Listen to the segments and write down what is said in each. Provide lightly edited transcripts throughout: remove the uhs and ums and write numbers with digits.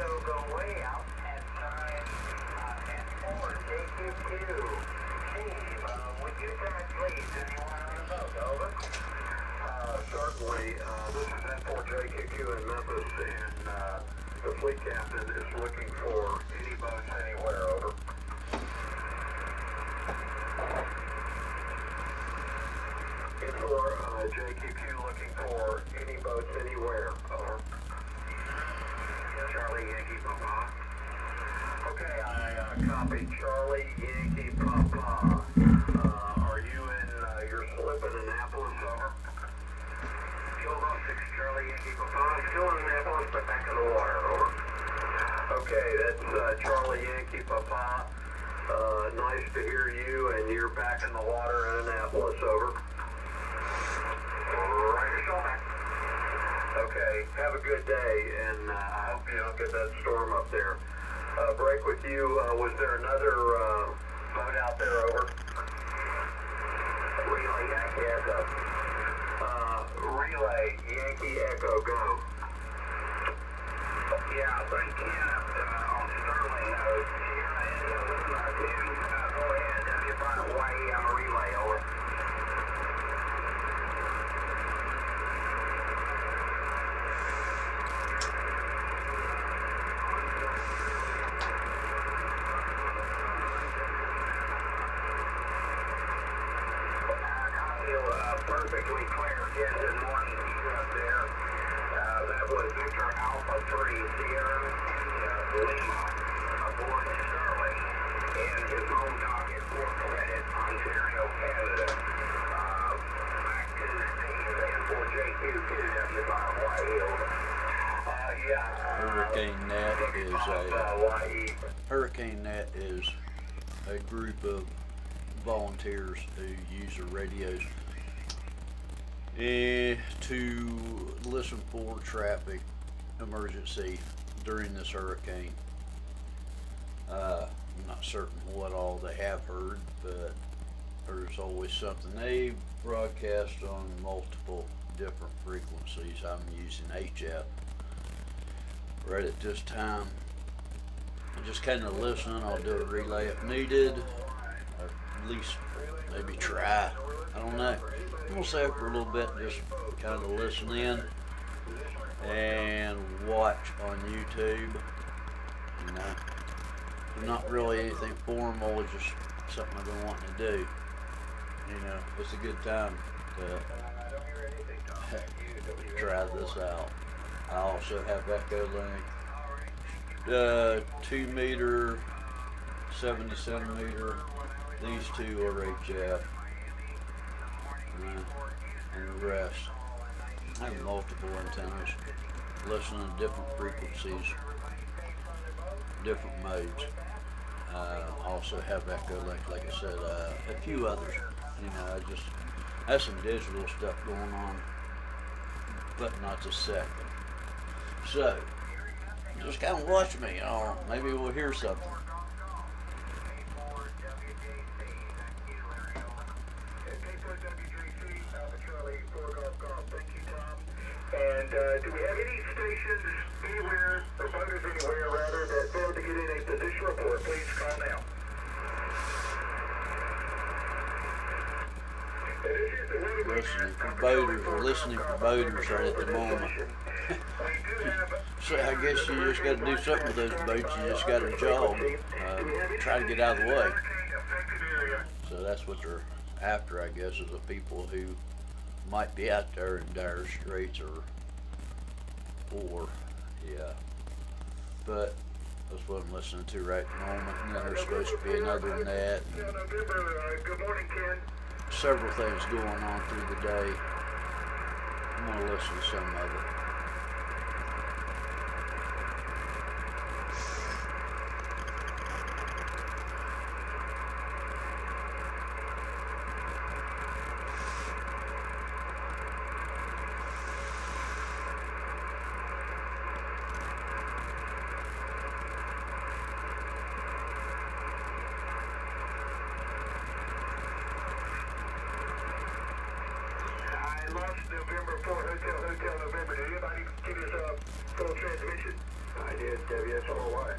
Echo go way out and sign and forward JQQ. Steve, would you tag please anyone on the boat? Over. Certainly, this is N4 JQQ in Memphis, and the fleet captain is looking for any boats anywhere. Over. N4 JQQ looking for any boats anywhere. Over. Charlie Yankee Papa. Okay, I copy. Charlie Yankee Papa. Are you in your slip in Annapolis? Over. Kilo 6 Charlie Yankee Papa. I'm still in Annapolis, but back in the water. Over. Okay, that's Charlie Yankee Papa. Nice to hear you, and you're back in the water in Annapolis. Over. Right yourself, man. Okay, have a good day, and I hope you don't get that storm up there. Break with you, was there another boat out there? Over. Relay Yankee Echo. Relay Yankee Echo, go. Yeah, thank you. On Sterling, Sierra is 11 go ahead, you're fine Hawaii on a relay. Over. Perfectly clear. Yes, good morning to you up there. That was Victor Alpha 3 Sierra Lima aboard Sterling in his home dock at Fort Credit, Ontario, Canada. Back to Steve and for JQ2W5 Hawaii. Hurricane Net is a group of volunteers who use their radios to listen for traffic emergency during this hurricane. I'm not certain what all they have heard, but there's always something. They broadcast on multiple different frequencies. I'm using HF right at this time. I'm just kind of listening. I'll do a relay if needed, or at least maybe try. I don't know. I'm gonna say it for a little bit, just kind of listen in and watch on YouTube. You know, it's not really anything formal. It's just something I've been wanting to do. You know, it's a good time to try this out. I also have Echolink, 2 meter, 70 centimeter. These two are HF. And the rest. I have multiple antennas, listening to different frequencies, different modes. Also have Echolink, like I said, a few others. You know, I have some digital stuff going on, but not this second. So, just kind of watch me, maybe we'll hear something. And do we have any stations anywhere, or boaters anywhere rather, that failed to get in a position report? Please call now. Listening for boaters, or listening for boaters right at the moment. So I guess you just got to do something with those boats. You just got to jog, try to get out of the way. So that's what they're after, I guess, is the people who might be out there in dire straits or yeah. But that's what I'm listening to right at the moment. And then there's supposed to be another net. Good morning, Ken. Several things going on through the day. I'm going to listen to some of it. November 4 Hotel November. Did anybody give us a full transmission? I did. is WS4Y.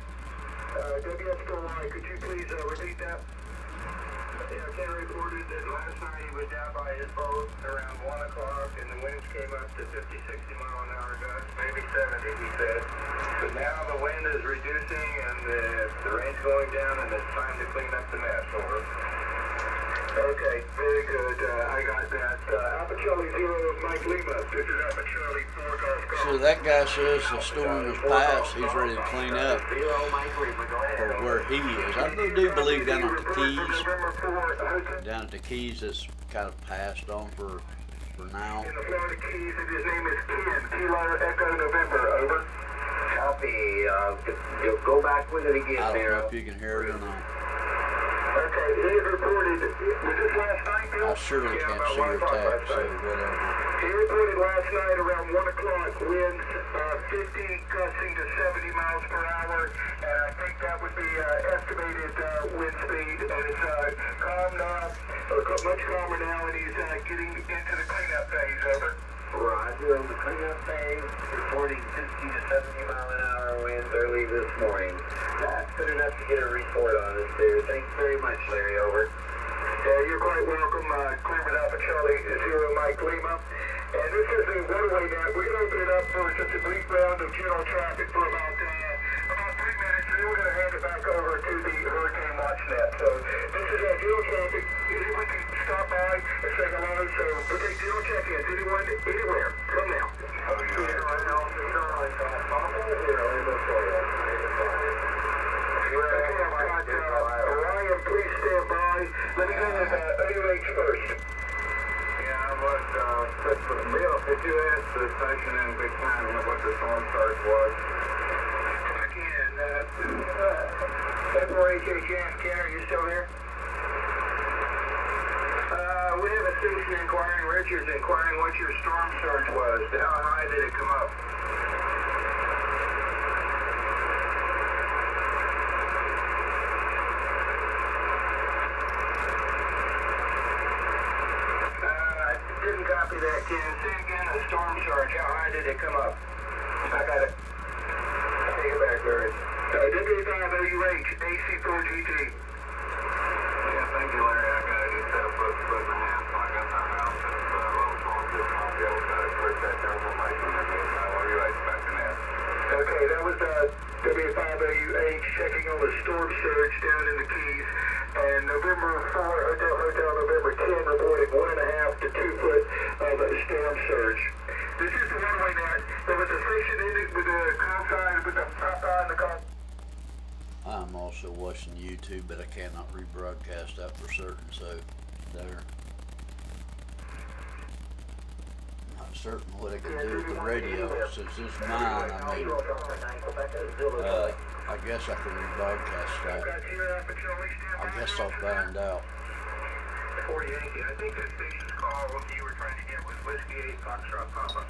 WS4Y, could you please repeat that? Yeah, Ken reported that last night he was down by his boat around 1 o'clock and the winds came up to 50, 60 mile an hour gusts, maybe 70, he said. But now the wind is reducing and the rain's going down and it's time to clean up the mess, over. Okay, very good. I got that. Alpha Charlie 0, Mike Lima. This is Alpha Charlie 4 Golf Golf. So that guy says the storm is past. He's ready to clean up for where he is. I do believe down at the Keys, it's kind of passed on for now. In the Florida Keys, and his name is Ken. Kilo Echo November. Over. Copy. You'll go back with it again, I don't Nero. know if you can hear it or not. Okay, he reported, was this last night, Bill? I surely Yeah, can't about see 1 your o'clock tab, last so night. whatever. He reported last night around 1 o'clock, winds 50 gusting to 70 miles per hour, and I think that would be estimated wind speed, and it's calm now, much calmer now, and he's getting into the cleanup phase, over. Roger, on the cleanup phase, reporting 50 to 70 mile an hour winds early this morning. That's good enough to get a report on us there. Thanks very much, Larry, over. Yeah, you're quite welcome. Cleveland Alpha Charlie 0, Mike Lima. And this is the waterway net. We're going to open it up for just a brief round of general traffic for about 3 minutes, and then we're going to hand it back over to the Hurricane Watch net. So this is general traffic. Anyone can stop by and say hello. So we'll take general check-ins. Anyone, anywhere. Come now. Ryan, please stand by. Let me go with AUH first. Yeah, I was just for the meal. Did you ask the station in Big Time what the storm surge was? Again, February KCAN. Ken, are you still there? We have a station inquiring, Richard's inquiring what your storm surge was. How high did it come up? Didn't copy that, Ken. Say again, a storm surge. How high did it come up? I got it. Take it back, Larry. W5OUH, AC4GT. Yeah, thank you, Larry. I got it. It's set up a foot and a half. So I got my house. It's a little small. I'll be able to put that down for my what are you expecting that? Okay, that was W5OUH checking on the storm surge down in the Keys. And November 4, Hotel November 10 reported 1.5 to 2 foot of a storm surge. This is the one-way net. There was a station in it with the call sign, with the top on the call. I'm also watching YouTube, but I cannot rebroadcast that for certain, so there. I'm not certain what I can do with the radio, since it's mine. I guess I can rebroadcast that. I guess I'll find out. 40 Yankee. I think the station's call you were trying to get was Whiskey 8 Foxtrot Papa.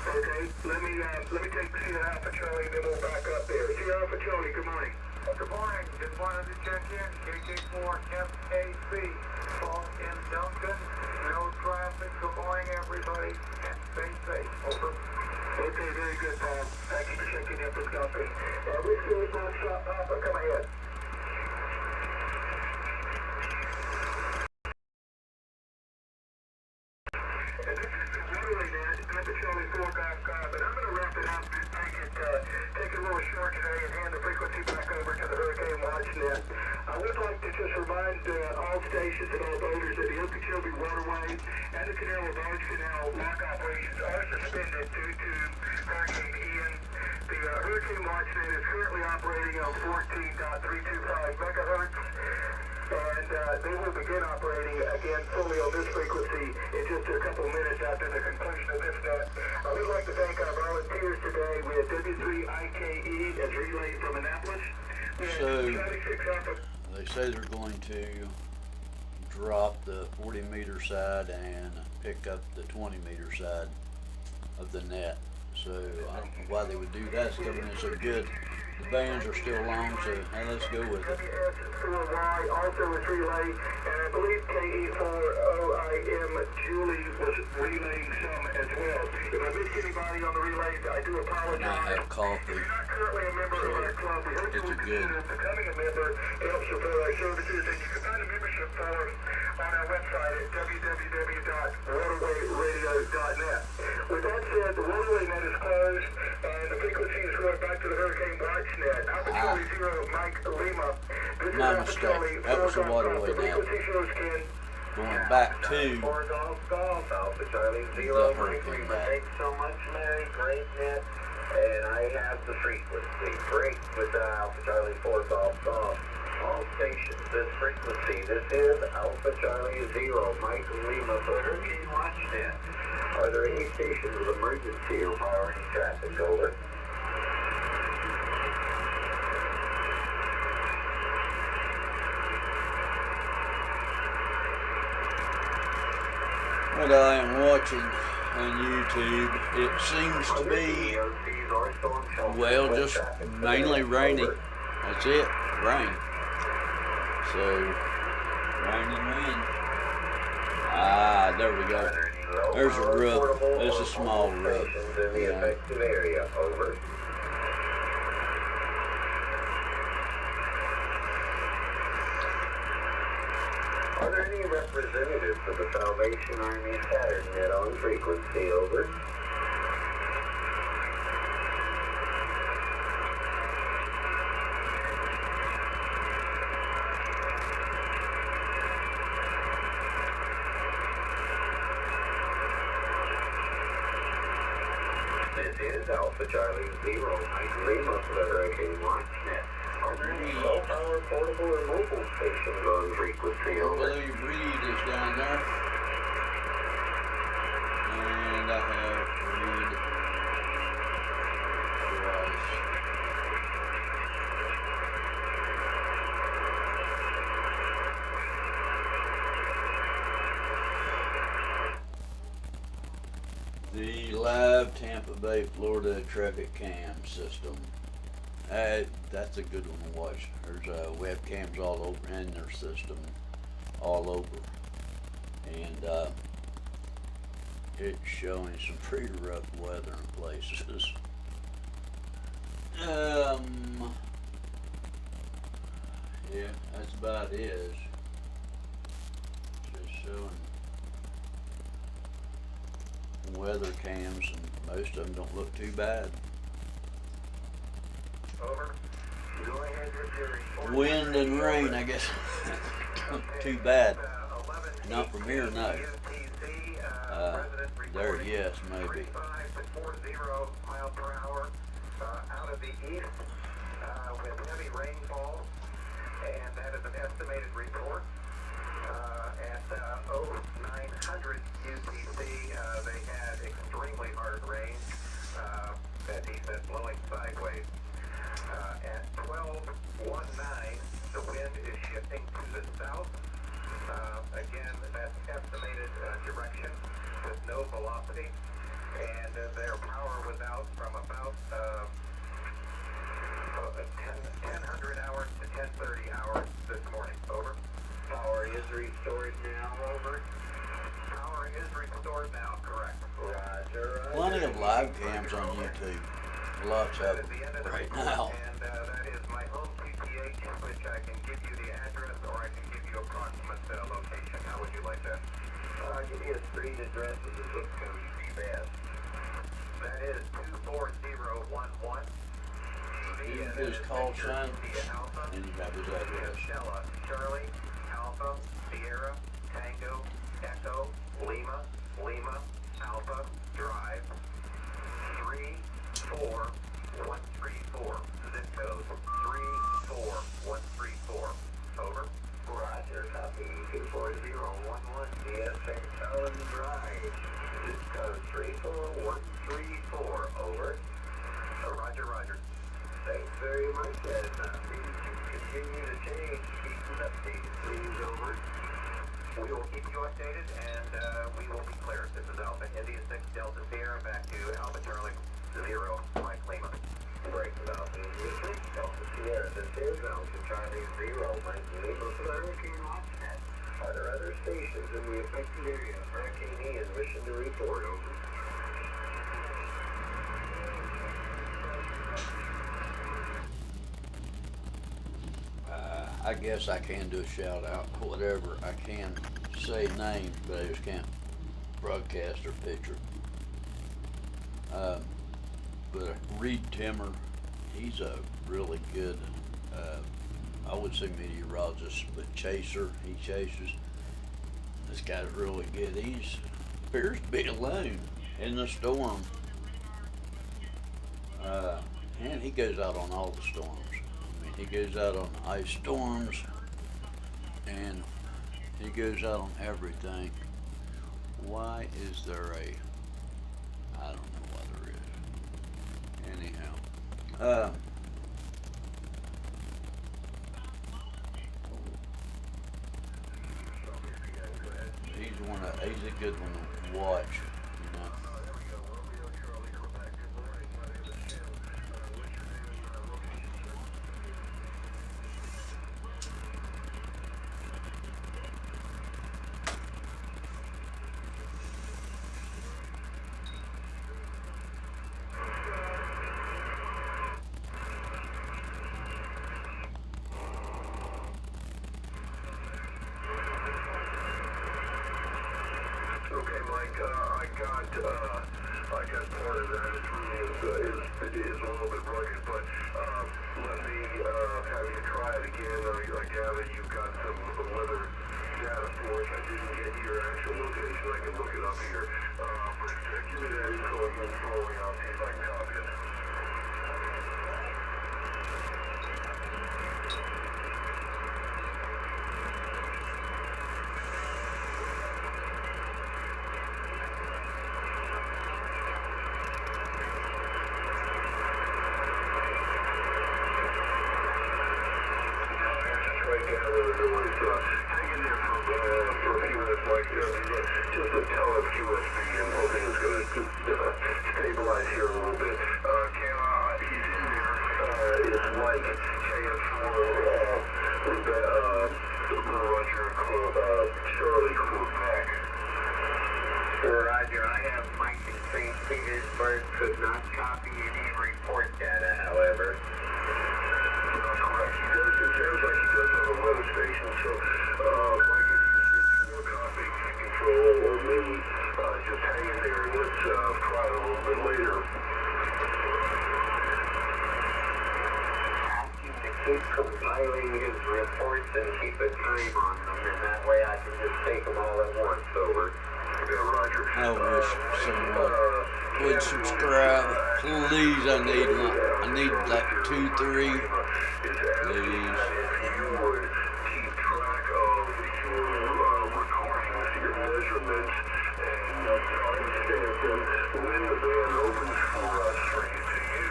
Okay, let me take Sierra Alpha Charlie, then we'll back up there. Sierra Alpha Charlie, good morning. Good morning. Just wanted to check in. KK4 FAC. Paul in Duncan. No traffic. Good morning, everybody. And stay safe. Over. Okay, very good, Paul. Thank you for checking in for Scotty. Whiskey 8 Foxtrot Papa, come ahead. Charlie 4 Golf Golf, but I'm going to wrap it up and take it a little short today and hand the frequency back over to the Hurricane Watch net. I would like to just remind all stations and all boaters that the Okeechobee Waterway and the Canal of Barge Canal lock operations are suspended due to Hurricane Ian. The Hurricane Watch net is currently operating on 14.325 megahertz. And they will begin operating again fully on this frequency in just a couple minutes after the conclusion of this net. I would like to thank our volunteers today. We had W3IKE as relayed from Annapolis. So they say they're going to drop the 40-meter side and pick up the 20-meter side of the net. So I don't know why they would do that. It's coming in so good. The bands are still long, so hey, let's go with it. WS4Y also was relay, and I believe KE4OIM Julie was relaying some as well. If I missed anybody on the relays, I do apologize. And I have coffee. If you're not currently a member of our club, we hope you will consider becoming a member to help support our services, and you can find a membership form on our website at www.waterwayradio.net. With that said, the Waterway net is closed, and the frequency is going back to the Hurricane Watch net. Alpha Charlie Zero, Mike Lima. This is My Alpha mistake. Charlie, That was the Waterway The net. frequency shows Ken. Going back to Alpha Charlie Zero, Mike Lima. Thanks so much, Mary. Great net. And I have the frequency. Break with Alpha Charlie 4 Golf. All stations, this frequency. This is Alpha Charlie Zero, Mike Lima for Hurricane Watch net. Are there any stations of emergency or priority traffic? Over. what I am watching on YouTube, it seems to be, well, just mainly rainy. That's it, rain. So, rain and wind. Ah, there we go. There's a rub. There's a small rub. In the affected area. Over. Are there any representatives of the Salvation Army Saturn net on frequency? Over. This is Alpha Charlie Zero, Mike Lima for the Hurricane Watch net. Are there any low-power portable or mobile stations on frequency? Over. Blue Reed is down there. And I have Reed twice. The live Tampa Bay, Florida traffic cam system. That's a good one to watch. There's webcams all over in their system, all over, and it's showing some pretty rough weather in places. Yeah, that's about it. Just showing weather cams, and most of them don't look too bad. Over. Go ahead with your report. Wind and rain, I guess. Too bad. Not from here, no. There, yes, maybe. 35 to 40 miles per hour out of the east with heavy rainfall, and that is an estimated report. At 0900 UTC, they had extremely hard rain that he said blowing sideways. At 12:19, the wind is shifting to the south. Again, that's estimated direction with no velocity, and their power was out from about 1000 hours to 1030 hours this morning. Over. Power is restored now. Over. Power is restored now. Correct. Roger. Plenty of live cams on YouTube. Lots of them right now. And that is my home PPH, which I can give you the address, or I can give you approximate location. How would you like that? Give me a street address with the zip code would be best. That is 24011. His call sign, and you got his address. Stella, Charlie, Alpha, Sierra, Tango, Echo, Lima, Alpha, Drive, 34134. Zip code 34134. Over. Roger, copy 24011. DSX Allen Drive. Zip code 34134. Over. Roger. Thanks very much, and things continue to change. Keep us updated, please. Over. We will keep you updated, and we will be clear. This is Alpha India 6 Delta Sierra, back to Alpha Charlie 0, Mike Lima. Break with Alpha India 6. This is Alpha Charlie 0, Mike Lima for the Hurricane Offset. Are there other stations in the affected area of Hurricane Ian wishing to report? Over. I guess I can do a shout out, whatever. I can say names, but I just can't broadcast or picture. But Reed Timmer, he's a really good, I would say meteorologist, but chaser. He chases. This guy's really good. He's appears to be alone in the storm. And he goes out on all the storms. I mean, he goes out on ice storms, and he goes out on everything. Why is there I don't know why there is. Anyhow, he's a good one to watch, you know. Okay, Mike, I got part of that. It is a little bit rugged, but let me have you try it again. I gather you've got some weather data for us. I didn't get your actual location. I can look it up here. But give me that info again slowly. I'll see if I can copy it. Hang in there for a few minutes, Mike. Just a tele QSB, and hoping it's going to stabilize here a little bit. He's in there. It's Mike, KF4, Roger, Charlie, Quebec. Roger, I have Mike in St. Petersburg. Could not copy any report data, however. Correct. It sounds like he does have a weather station, so Mike, if you want copy control or me, just hang in there and let's try it a little bit later. Ask him to keep compiling his reports and keep a time on them, and that way I can just take them all at once. Over. Yeah, Roger. I wish someone would subscribe. Please, I need like 2, 3. Please. You would keep track of your recordings, your measurements, and timestamp them when the band opens for us, straight to you.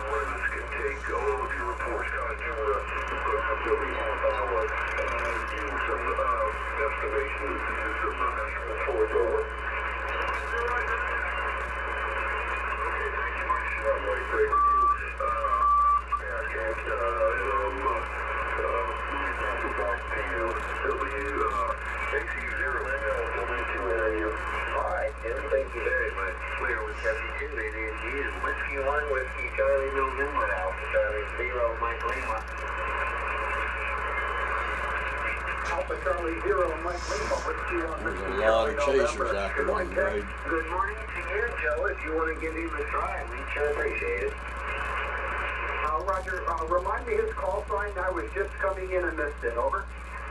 When this can take all of your reports, perhaps every half hour, do some estimations, do some actual force over. Okay, thank you much. Mike, great with you. Alright, Jim, thank you very much. Clear with 72, it is Whiskey 1, Whiskey Charlie November, Alpha Charlie 0, Mike Lima. Alpha Charlie 0, Mike Lima, Whiskey 1, There's a lot of chasers out there on the road. Good morning to you, Joe. If you want to give him a try, we'd sure appreciate it. Roger, remind me his call sign. I was just coming in and missed it. Over.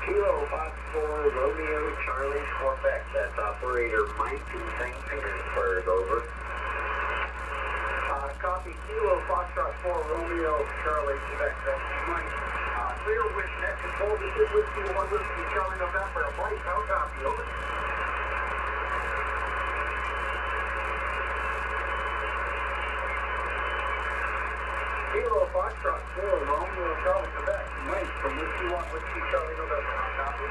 Kilo Foxtrot Romeo Charlie Quebec. That's operator Mike in St. Petersburg. Over. Copy. Kilo Foxtrot 4 Romeo Charlie Quebec. That's Mike. Clear with net control. This is Whiskey 1 Whiskey Charlie November. Mike, how copy? Over. Kilo Foxtrot 4, Romeo Charlie Quebec. Mike from Whiskey 1, Whiskey Charlie November. Copy.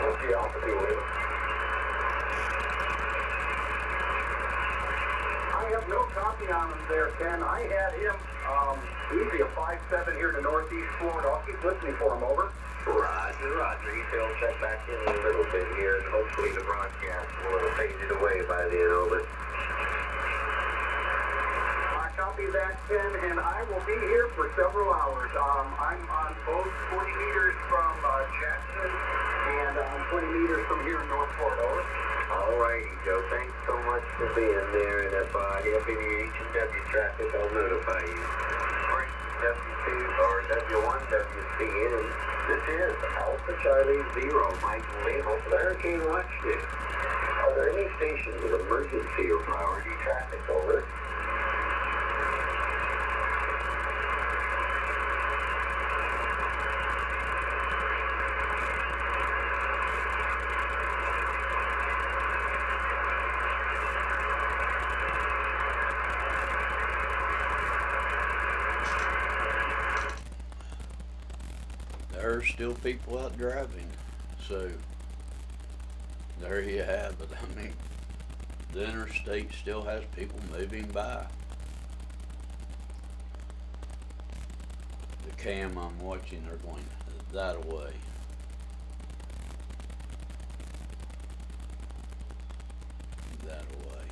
Okay, Alpha 2. there, Ken. I had him easy a 5-7 here to northeast Florida. I'll keep listening for him, over. Roger. He'll check back in a little bit here, and hopefully the broadcast will have faded away by then, over. I copy that, Ken, and I will be here for several hours. I'm on both 40 meters from Jackson and 20 meters from here in North Florida, over. All righty, Joe. Thanks so much for being there, and if I have any H&W traffic, I'll notify you. W2 or W1 WCN. This is Alpha Charlie 0, Mike Lemo for the Hurricane Watch News. Are there any stations with emergency or priority traffic, over? There's still people out driving, so there you have it. I mean, the interstate still has people moving by. The cam I'm watching, they're going that way. That way.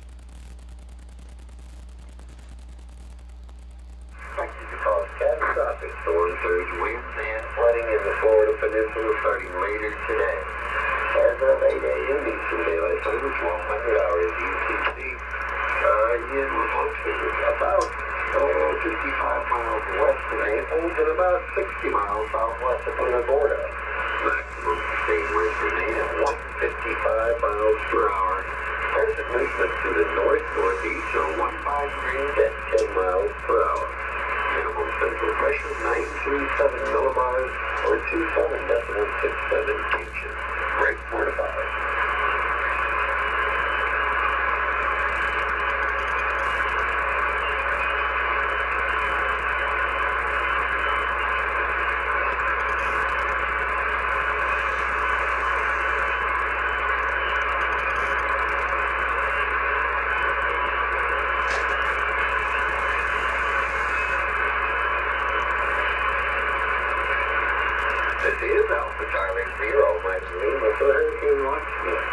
Expected to cause catastrophic storm surge winds and flooding in the Florida Peninsula starting later today. As of 8 a.m. Eastern Daylight Time, 1200 hours UTC, Ian was located about 55 miles west of Naples and about 60 miles southwest of Punta Gorda. Maximum sustained winds remain at 155 miles per hour. Present movement to the north-northeast or 15 degrees at 10 miles per hour. Minimum central pressure 937 millibars or 27.67 inches. Break 4 to 5. This is Alpha Charlie 0, Mike Lima for the Hurricane Watch News.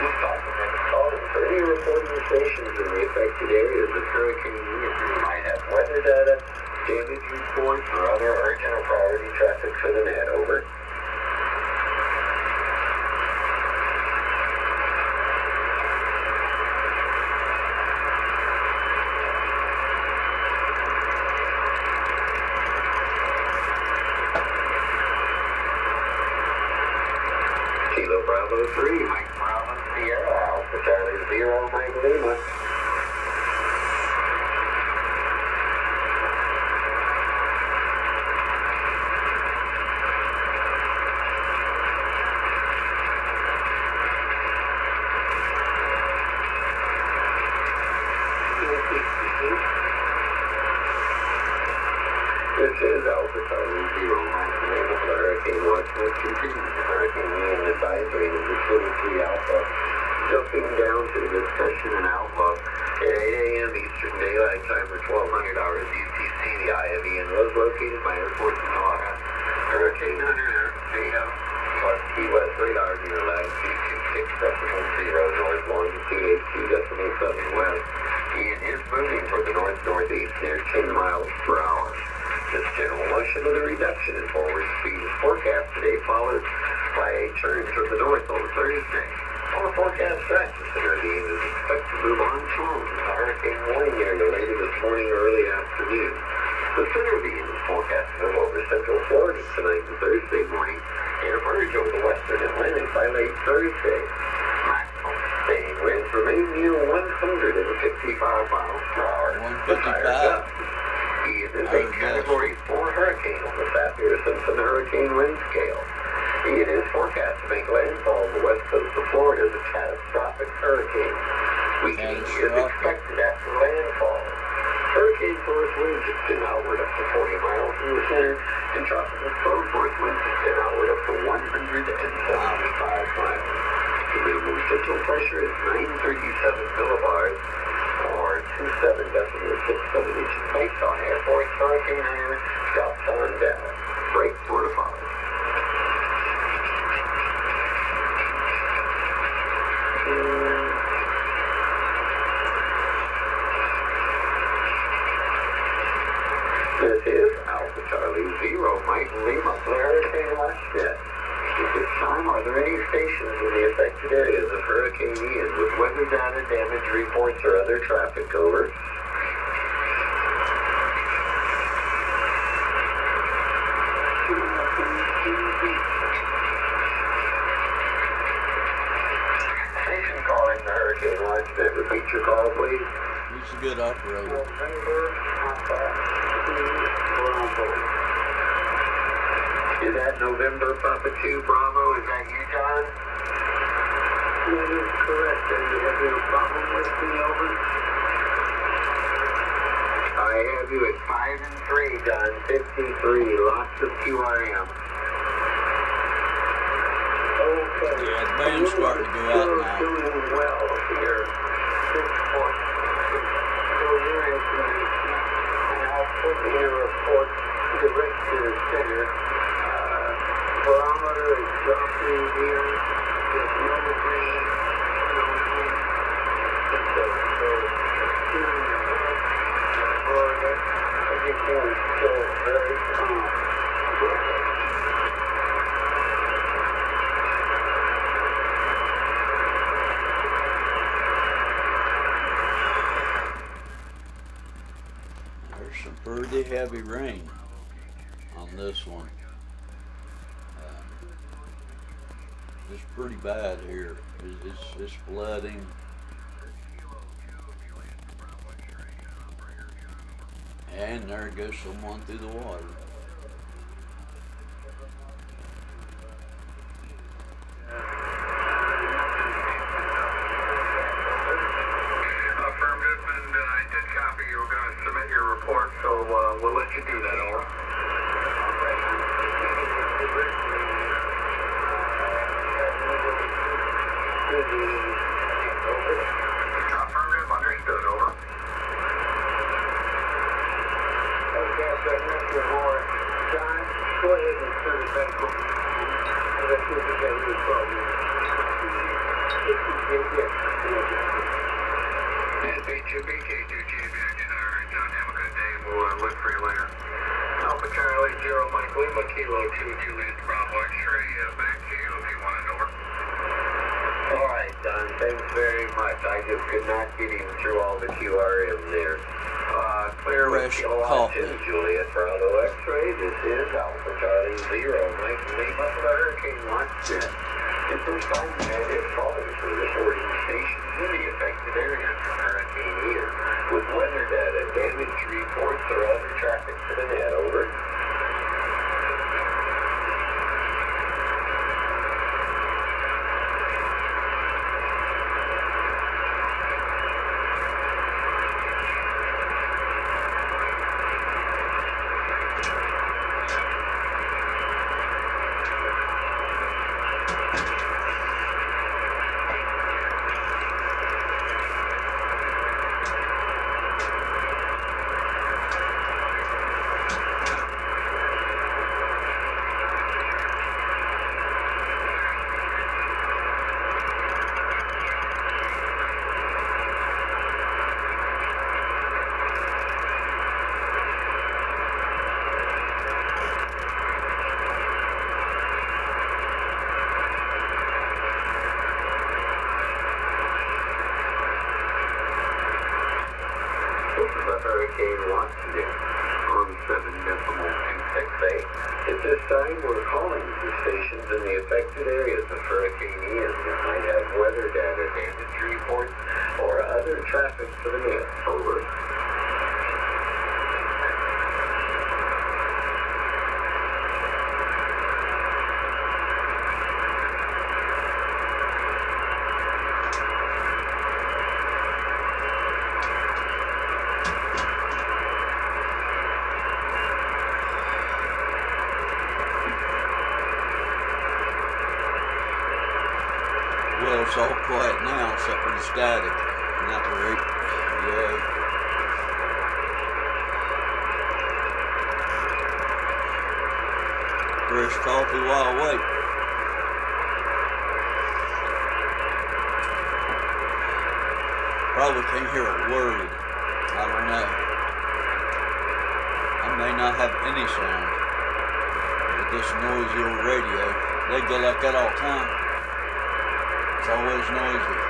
This document is calling for any reporting stations in the affected areas of Hurricane Ian who might have weather data, damage reports, or other urgent or priority traffic for the net, over. Kilo Bravo 3, Mike Bravo Sierra, Alpha Charlie 0, Mike Lima. This is Alpha Charlie 0, Mike Lima for the Hurricane Watch News. Continuing the Hurricane Ian advisory in the 23 Alpha. Jumping down to the discussion and outlook. At 8 a.m. Eastern Daylight Time or 1200 hours UTC, the eye of Ian was located by Airport Sonora. Hurricane Hunter, plus Key West radar near latitude 26.0 north, longitude 82.7 west. Ian is moving toward the north-northeast near 10 miles per hour. This general motion of the reduction in forward speed is forecast today, followed by a turn toward the north on Thursday. Our forecast tracks the center of Ian is expected to move on strong with a hurricane warning area later this morning or early afternoon. The center of Ian is forecast to move over central Florida tonight and Thursday morning and emerge over the western Atlantic by late Thursday. Maximum sustained winds remain near 155 miles per hour. 155? Ian is a Category 4 hurricane on the Saffir-Simpson hurricane wind scale. Ian is forecast to make landfall on the west coast of Florida as a catastrophic hurricane. Weakening is expected after landfall. Hurricane force winds extend outward up to 40 miles from the center, and tropical storm force winds extend outward up to 175 miles. The minimum central pressure is 937 millibars or 72.7.6 based on Air Force Hurricane Radar, stops on data. Breaks were to follow. This is Alpha Charlie Zero, Mike Lima, Hurricane Watchnet. At this time, are there any stations in the affected areas of Hurricane Ian with weather data, damage reports, or other traffic? Over. Station calling the Hurricane Watchnet. Repeat your call, please. He's a good operator. Is that November Papa 2 Bravo? Is that you, John? That is correct. And you have no problem with me, over? I have you at 5 and 3, John. 53. Lots of QRM. Okay. Yeah, the band's starting to go out now. Doing well here. 6 points. So your information, and I'll put in your report direct to the center. Barometer is dropping here. There's no green, no green. So, Florida, everything is still very calm. There's some pretty heavy rain on this one. It's pretty bad here. It's flooding. And there goes someone through the water. Affirmative, and I did copy. You were going to submit your report, so we'll let you do that, over. Affirmative, understood, over. Okay, so Mr. Moore, John, go ahead and turn it back on. Let's see if we can do problem. BK2GB Action, John, have a good day. We'll look for you later. Alpha Charlie, Zero, Mike Lima, Kilo 2, Juliet, Bravo, X-ray, back to you if you want it, over. All right, Don, thanks very much. I just could not get him through all the QRM there. Clear with Fresh Kilo coffee. 2, Juliet, Bravo, X-ray. This is Alpha Charlie, Zero, Mike Lima, Hurricane Watchnet. At this time, we had it calling for reporting stations in the affected areas of Hurricane Ian with weather data, damage reports, or other traffic to the net, over. Hurricane Watchnet on 7.268. At this time, we're calling for stations in the affected areas of Hurricane Ian that might have weather data, damage reports, or other traffic to the net, over. Well, it's all quiet now except for the static. Not great. Yay. fresh coffee while I wait. Probably can't hear a word. I don't know. I may not have any sound with this noisy old radio. They go like that all the time. It's always noisy.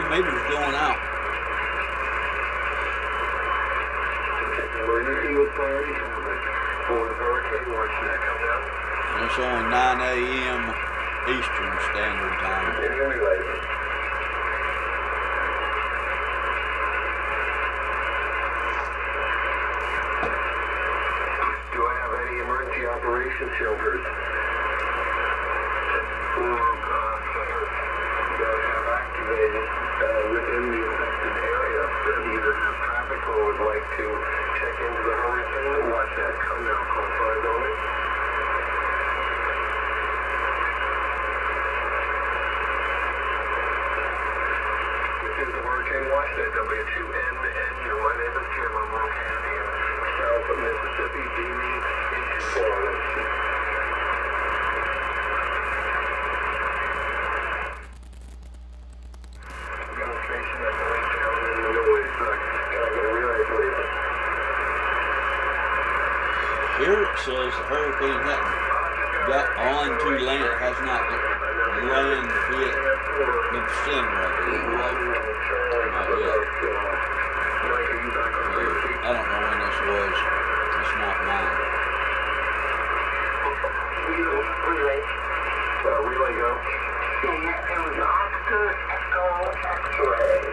Meters going out. And it's only 9 a.m. Eastern Standard Time. Do I have any emergency operations shelters or centers that have activated within the affected area that either have traffic or would like to check into the hurricane? Watch that. Come now, call 5 only. This is the Hurricane Watch at W2NN. My name is Jim. I'm located in South Mississippi, Deering into Florida. Here it says the hurricane hadn't got on to land, has not land hit the center of it. Not yet. I don't know when this was. It's not mine. Relay go. It was Oscar Echo X-ray.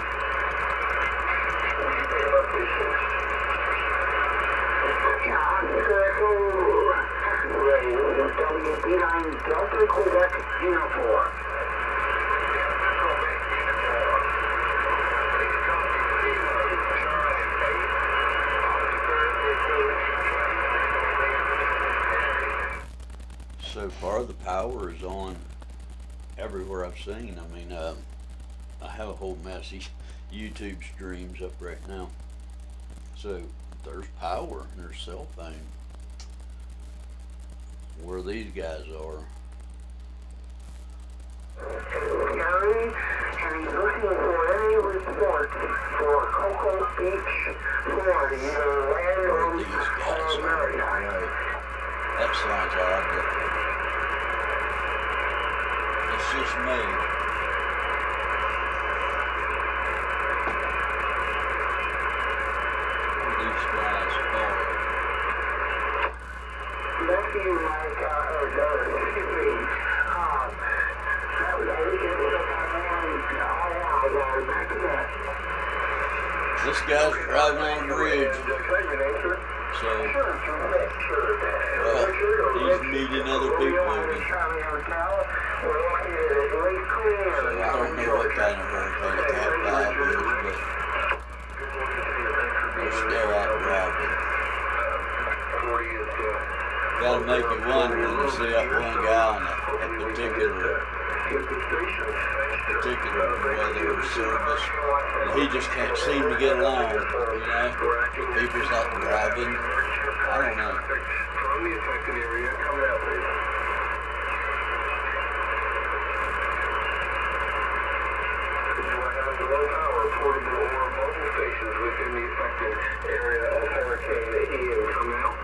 WB9 Delta Quebec Uniform. So far the power is on everywhere I've seen. I mean, I have a whole mess of YouTube streams up right now. So there's power in their cell phone where these guys are. Gary, and he's looking for any reports for Cocoa Beach, Florida, either land or These guys are. maritime. Right. That sounds odd, but it's just me. Where these guys are. Back to you, Mike, excuse me, that was back to that. This guy's driving on the bridge, so well, he's meeting other people. So I don't know what kind of hurricane a Cat 5 is, but they're still out driving. Gotta make you wonder when you see that one guy on a particular weather service, and he just can't seem to get along, you know? People's out driving. I don't know. From the affected area, come out, please. Do I have the low power portable or mobile stations within the affected area of Hurricane Ian? Come out.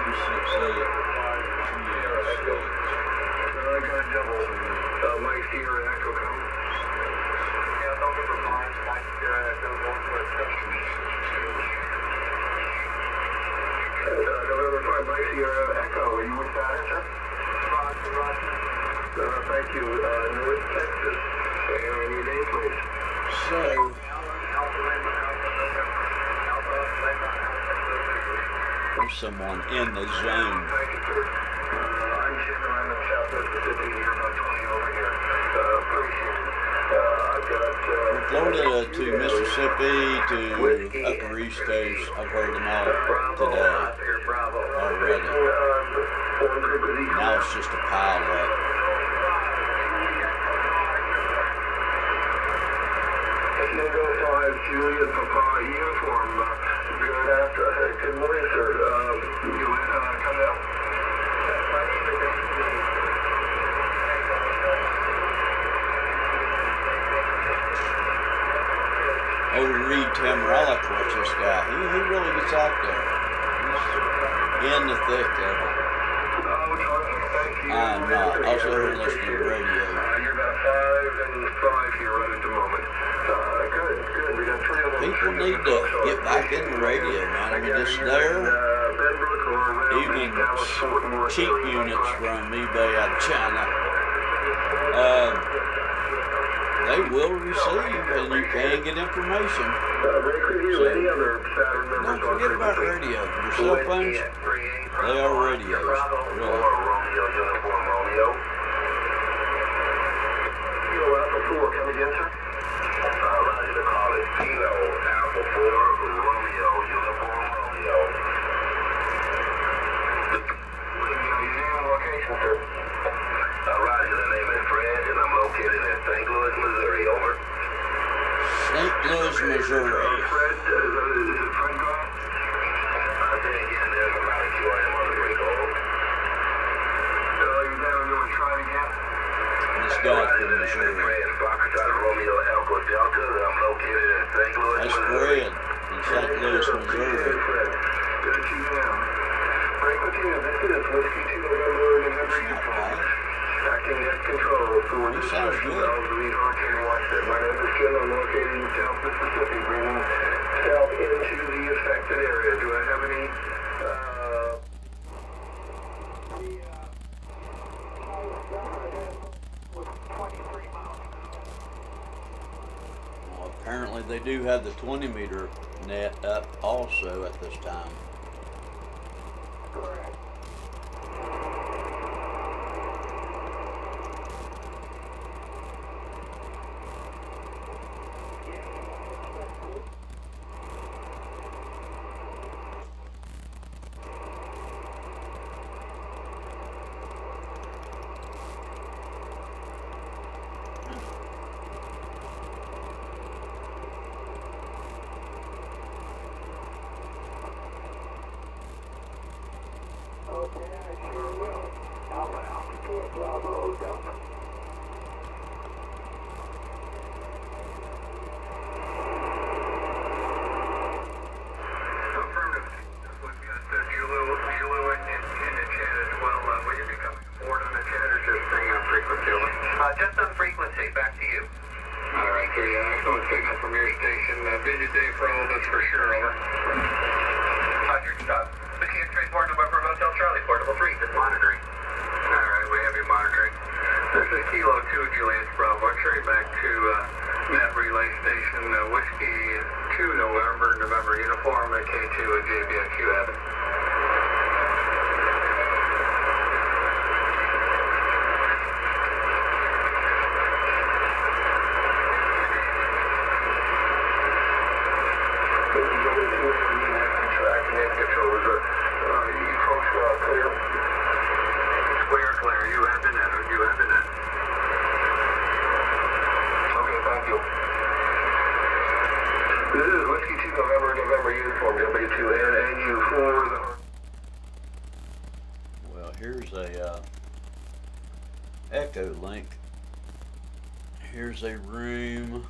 268 206. I got a double. Mike Sierra Echo coming. Yeah, don't give her Mike Sierra Echo going to a section. November 5, Mike Sierra Echo. Are you with that, sir? Roger. Thank you. North Texas. And your name, please. So, there's someone in the zone. Thank you, sir. I'm Jim. I'm in South Mississippi. You're about 20 over here. Appreciate it. I've got... Florida to Mississippi to Upper East Coast. I've heard them all today already. Now it's just a pile up. Tango 5, Juliet Papa uniform. Good after. Good morning, sir. You come out? Old Reed Tamaralik, watch this guy. He really gets out there. He's in the thick of it. I'm not. I was over listening to radio. You're about 5 and 5 here right at the moment. Good. We got 3 of them. People need to get back in the radio, man. I mean, it's there. Even cheap units from eBay out of China. They will receive, and you can get information. So, don't forget about radio. Your cell phones, they are radios. Really. Kilo Alpha 4, come again, sir? Roger to call it Kilo Alpha 4, Romeo, Uniform Romeo. Your name and location, sir? Roger, the name is Fred, and I'm located in St. Louis, Missouri, over. St. Louis, Missouri. Fred, is it Fred gone? I'll say again, there's about a QRM on the break, over. You down, you want to try it again? This guy from Missouri. Romeo Alpha Delta, I'm located in St. Louis, That's Missouri. Fred in St. Louis, Missouri. Good to you down. Frequency, this is Whiskey 2 November uniform. Acting net control for He sounds good. Hurricane Watch. My name is Jim. I'm located in South Mississippi, bringing south into the affected area. Do I have any? Well, apparently they do have the 20-meter net up also at this time. Just on frequency, back to you. All right, so yeah, excellent signal from your station. Busy day for all of us for sure, over. Roger, stop. Whiskey X-ray 4 November Hotel Charlie, portable 3, just monitoring. All right, we have you monitoring. This is Kilo 2 Juliet Bravo, straight back to Net Relay Station, Whiskey 2 November uniform, K2 JBXQ Abbott. Well, here's a Echo Link. Here's a room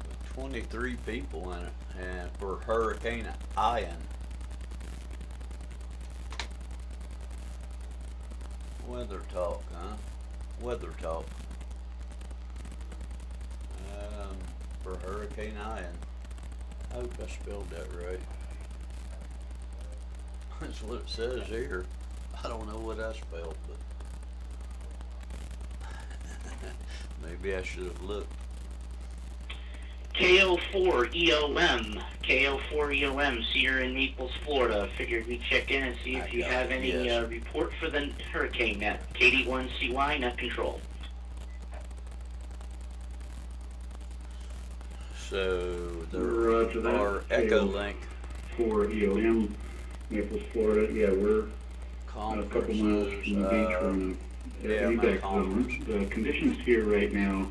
with 23 people in it, and for Hurricane Ian. Weather talk, huh? Weather talk. For Hurricane Ian. I hope I spelled that right. That's what it says here. I don't know what I spelled, but maybe I should have looked. KO4EOM. KO4EOM. See, you're in Naples, Florida. Figured we'd check in and see if you have any report for the hurricane net. KD1CY, net control. So Roger that. our Echolink 4 EOM, Naples, Florida. Yeah, we're a couple miles from the beach. We're in a evac zone. The conditions here right now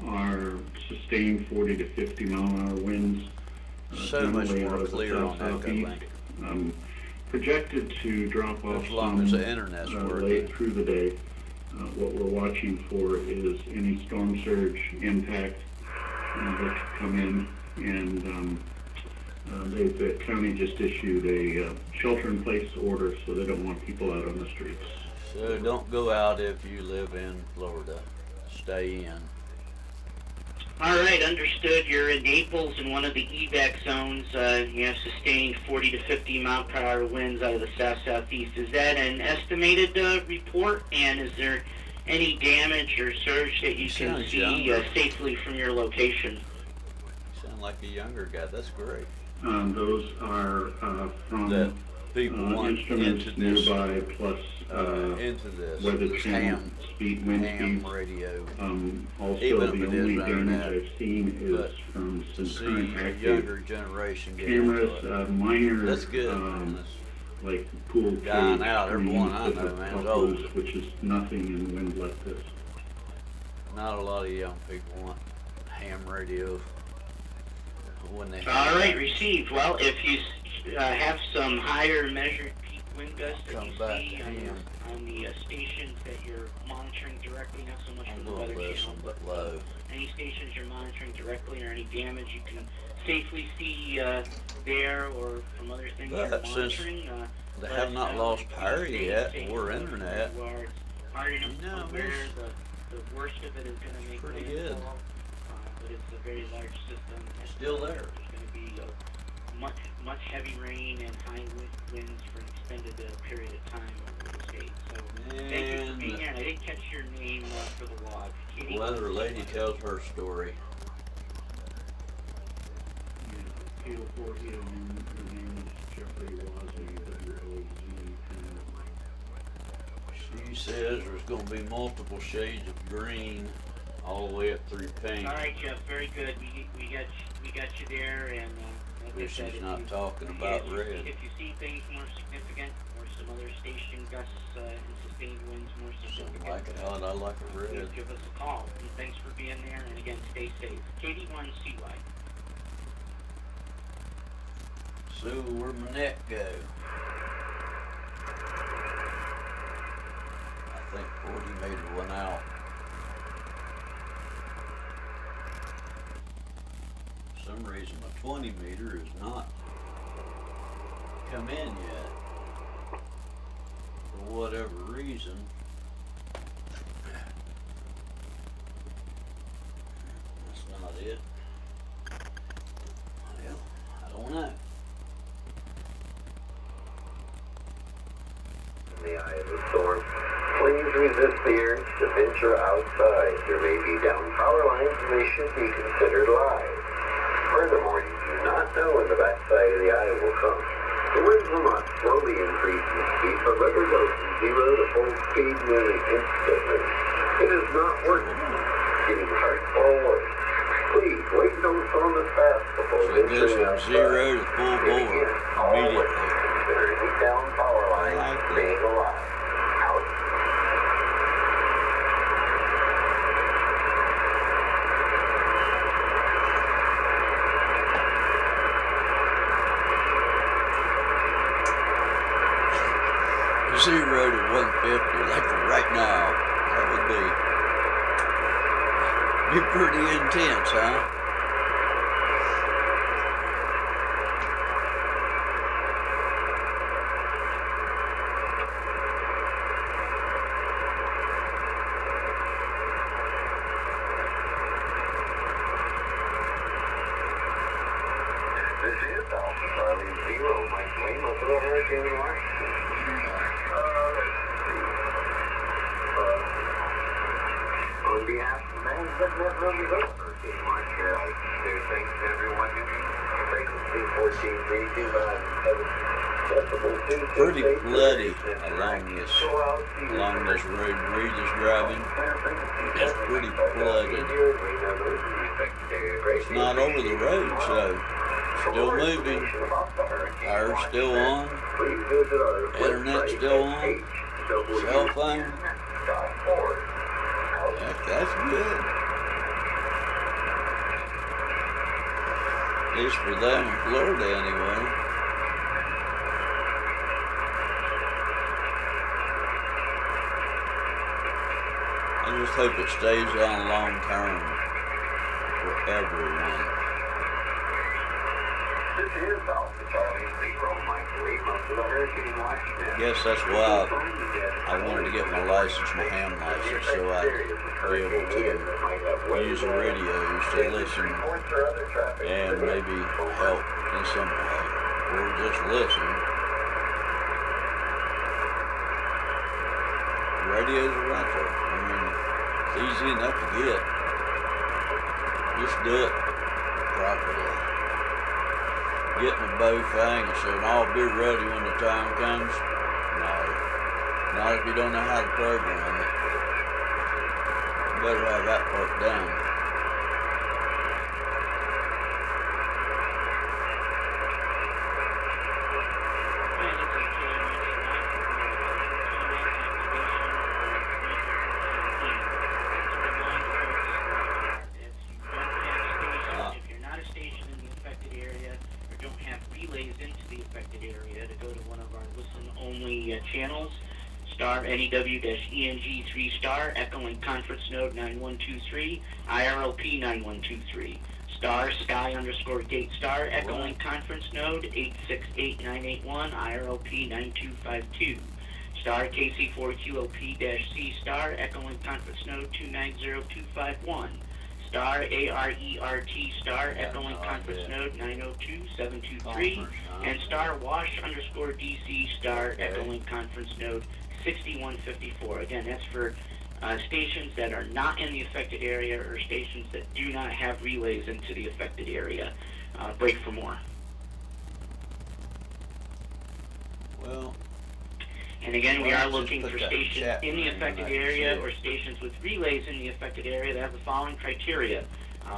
are sustained 40 to 50 mile an hour winds. so much more clear on southeast. Echolink. Projected to drop off As long as the internet's late working. through the day. What we're watching for is any storm surge impact that could come in, and the county just issued a shelter-in-place order, so they don't want people out on the streets. So don't go out if you live in Florida. Stay in. All right, understood. You're in Naples in one of the evac zones. You have sustained 40 to 50 mile per hour winds out of the south-southeast. Is that an estimated report? And is there any damage or surge that you can Sounds see younger. safely from your location? You sound like a younger guy. That's great. Those are from That people want instruments into this, nearby, plus into this weather channel ham wind ham speeds. radio. Also, Even the if it is only damage internet, I've seen but is from To some see current a active younger generation get cameras, into it. minor, That's good. man. That's- like pool Dying cage out, everyone I screens know, with man, is buffaloes, old. which is nothing in wind like this. Not a lot of young people want ham radio when they All right, received. Well, if you have some higher measured peak wind gusts that Come you back see to on, him. on the stations that you're monitoring directly, not so much A from the little weather listen, channel, but low. any stations you're monitoring directly or any damage you can safely see there or from other things But you're since monitoring. They let have us not know. lost If you power stay yet safe or where internet. you are. It's hard enough to No, know where it's the worst of it is going to make pretty good. landfall, but it's a very large system. Still there. There's going to be much heavy rain and high winds for an extended period of time over the state. So thank you for And being here. And I didn't catch your name for the log. the weather lady tells her story. KO4 EOM, her name is Jeffrey Wozzy, W-O-Z. She says there's going to be multiple shades of green all the way up through pink. All right, Jeff. Very good. We got you there, and like I But said, she's if not you- talking about if you- red. If you see things more significant, or some other station gusts and sustained winds more Something significant, like it hot, I like it red. give us a call. And thanks for being there. And again, stay safe. KD1CY. So where'd my net go? I think 40 meter went out. For some reason my 20 meter is not come in yet. For whatever reason. That's not it. Well, I don't know. In the eye of the storm, please resist the urge to venture outside. There may be down power lines and they should be considered live. Furthermore, you do not know when the backside of the eye will come. The winds will not slowly increase in speed, but let it go from 0 to full speed nearly instantly. It is not working. Getting hard or worse. Please wait until the storm is past before So it goes venturing from outside. 0 to full bore immediately. Consider any down power line I like that. being alive. Out. Zero to 150, like right now. That would be pretty intense, huh? Hurricane Watch here. I do thanks to everyone. Frequency 14 Pretty bloody along this road Reed is driving. It's pretty flooded. It's not over the road, so still moving. Fire's still on. Internet still on. Cell phone. That's good. At least for them in Florida anyway. I just hope it stays on long term for everyone. This is Alpha Charlie 0, Mike Lima for the Hurricane Watch Net. I guess that's why I wanted to get my license, my ham license, so I'd be able to use the radios to listen and maybe help in some way, or just listen. Radios are right there. I mean, it's easy enough to get. Just do it properly. Get in the bow thing and say, I'll be ready when the time comes. No. Not if you don't know how to program it. You better have that part done. Channels, star NEW-ENG 3 star, Echolink Conference Node 9123, IRLP 9123, star Sky_Gate star, Echolink Conference Node 868981, IRLP 9252, star KC4QLP-C star, Echolink Conference Node 290251, star ARERT star, Echolink Conference Node 902723, and star Wash_DC star, Echolink Conference Node 6154. Again, that's for stations that are not in the affected area or stations that do not have relays into the affected area. Break for more. Well, and again, we Well, are just looking put for that stations chat in the room affected right area there. or stations with relays in the affected area that have the following criteria.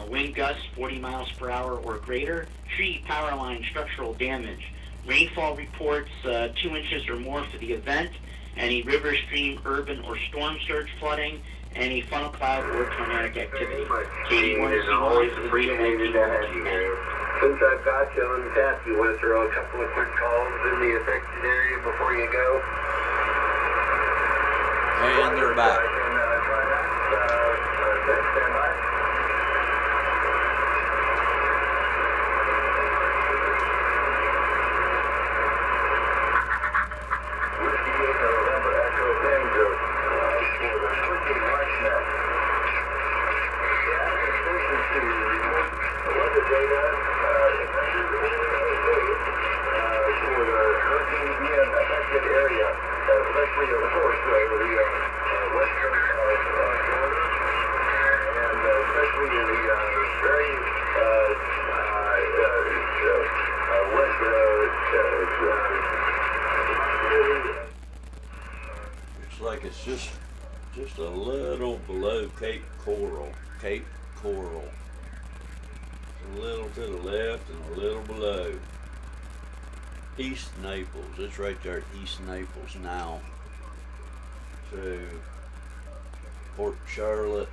Wind gusts 40 miles per hour or greater, tree, power line, structural damage, rainfall reports 2 inches or more for the event, any river, stream, urban, or storm surge flooding, any funnel cloud or tornadic activity. Katie, want to see more for the Appreciated that. Since I've got you on tap, you want to throw a couple of quick calls in the affected area before you go? and they're back. Stand by. Looks like it's just a little below Cape Coral. Cape Coral. A little to the left and a little below. East Naples. It's right there at East Naples now. So Port Charlotte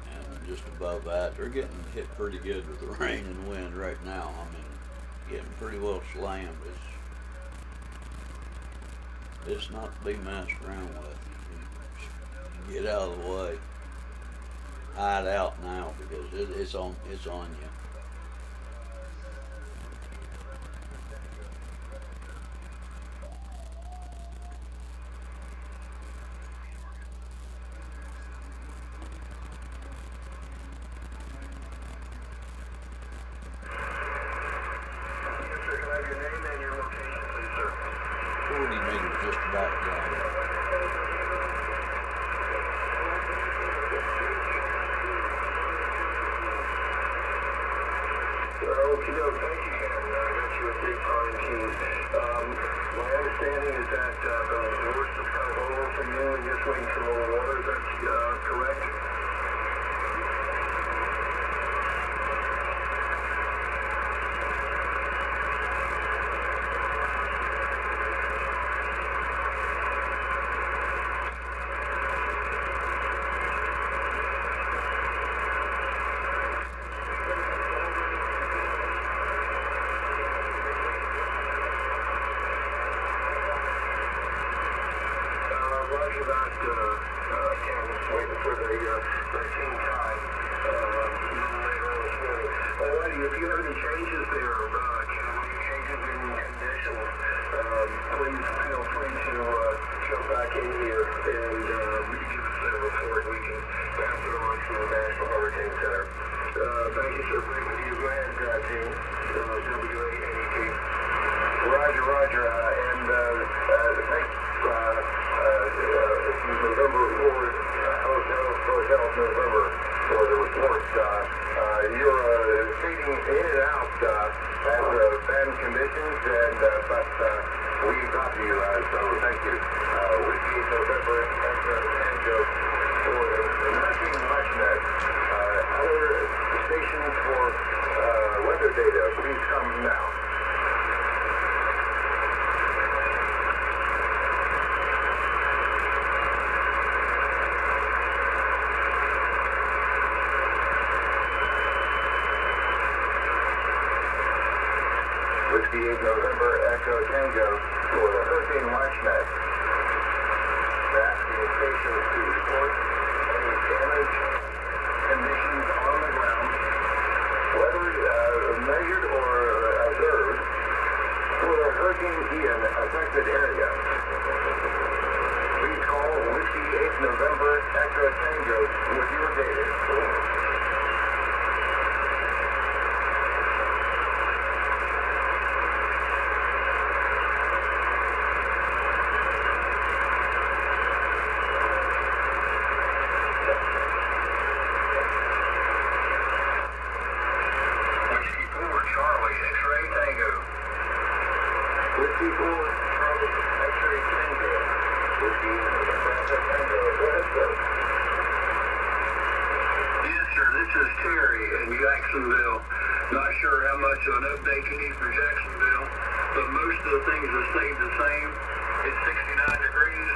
and just above that. They're getting hit pretty good with the rain and wind right now. I mean, getting pretty well slammed. It's not to be messed around with. Get out of the way. Hide out now because it's on you. Okay, no, thank you, Ken. I got you a big pine team. My understanding is that the worst is kind of over from you and just waiting for more water. Is that correct? Roger that, Ken, waiting for the team time later on this morning. Alrighty, if you have any changes there, Ken, any changes in conditions, please feel free to jump back in here and give us a report. We can pass it on to the National Hurricane Center. Thank you, sir. Great with you. Go ahead, team. WANET. Roger, Roger, and thanks, November forward, Hotel November for the report. You're fading in and out after bad conditions, and but we got you, so thank you. Whiskey November, Tango for the Nothing WatchNet. Other stations for weather data, please come now. Whiskey 8 November Echo Tango for the Hurricane WatchNet. Asking stations to report any damage, conditions on the ground, whether measured or observed for the Hurricane Ian affected area. Please call Whiskey 8 November Echo Tango with your data. Whiskey 4, Charlie, X-ray Tango. Whiskey November Echo Tango. Go ahead, sir. Yes, sir. This is Terry in Jacksonville. Not sure how much of an update you need for Jacksonville, but most of the things have stayed the same. It's 69 degrees.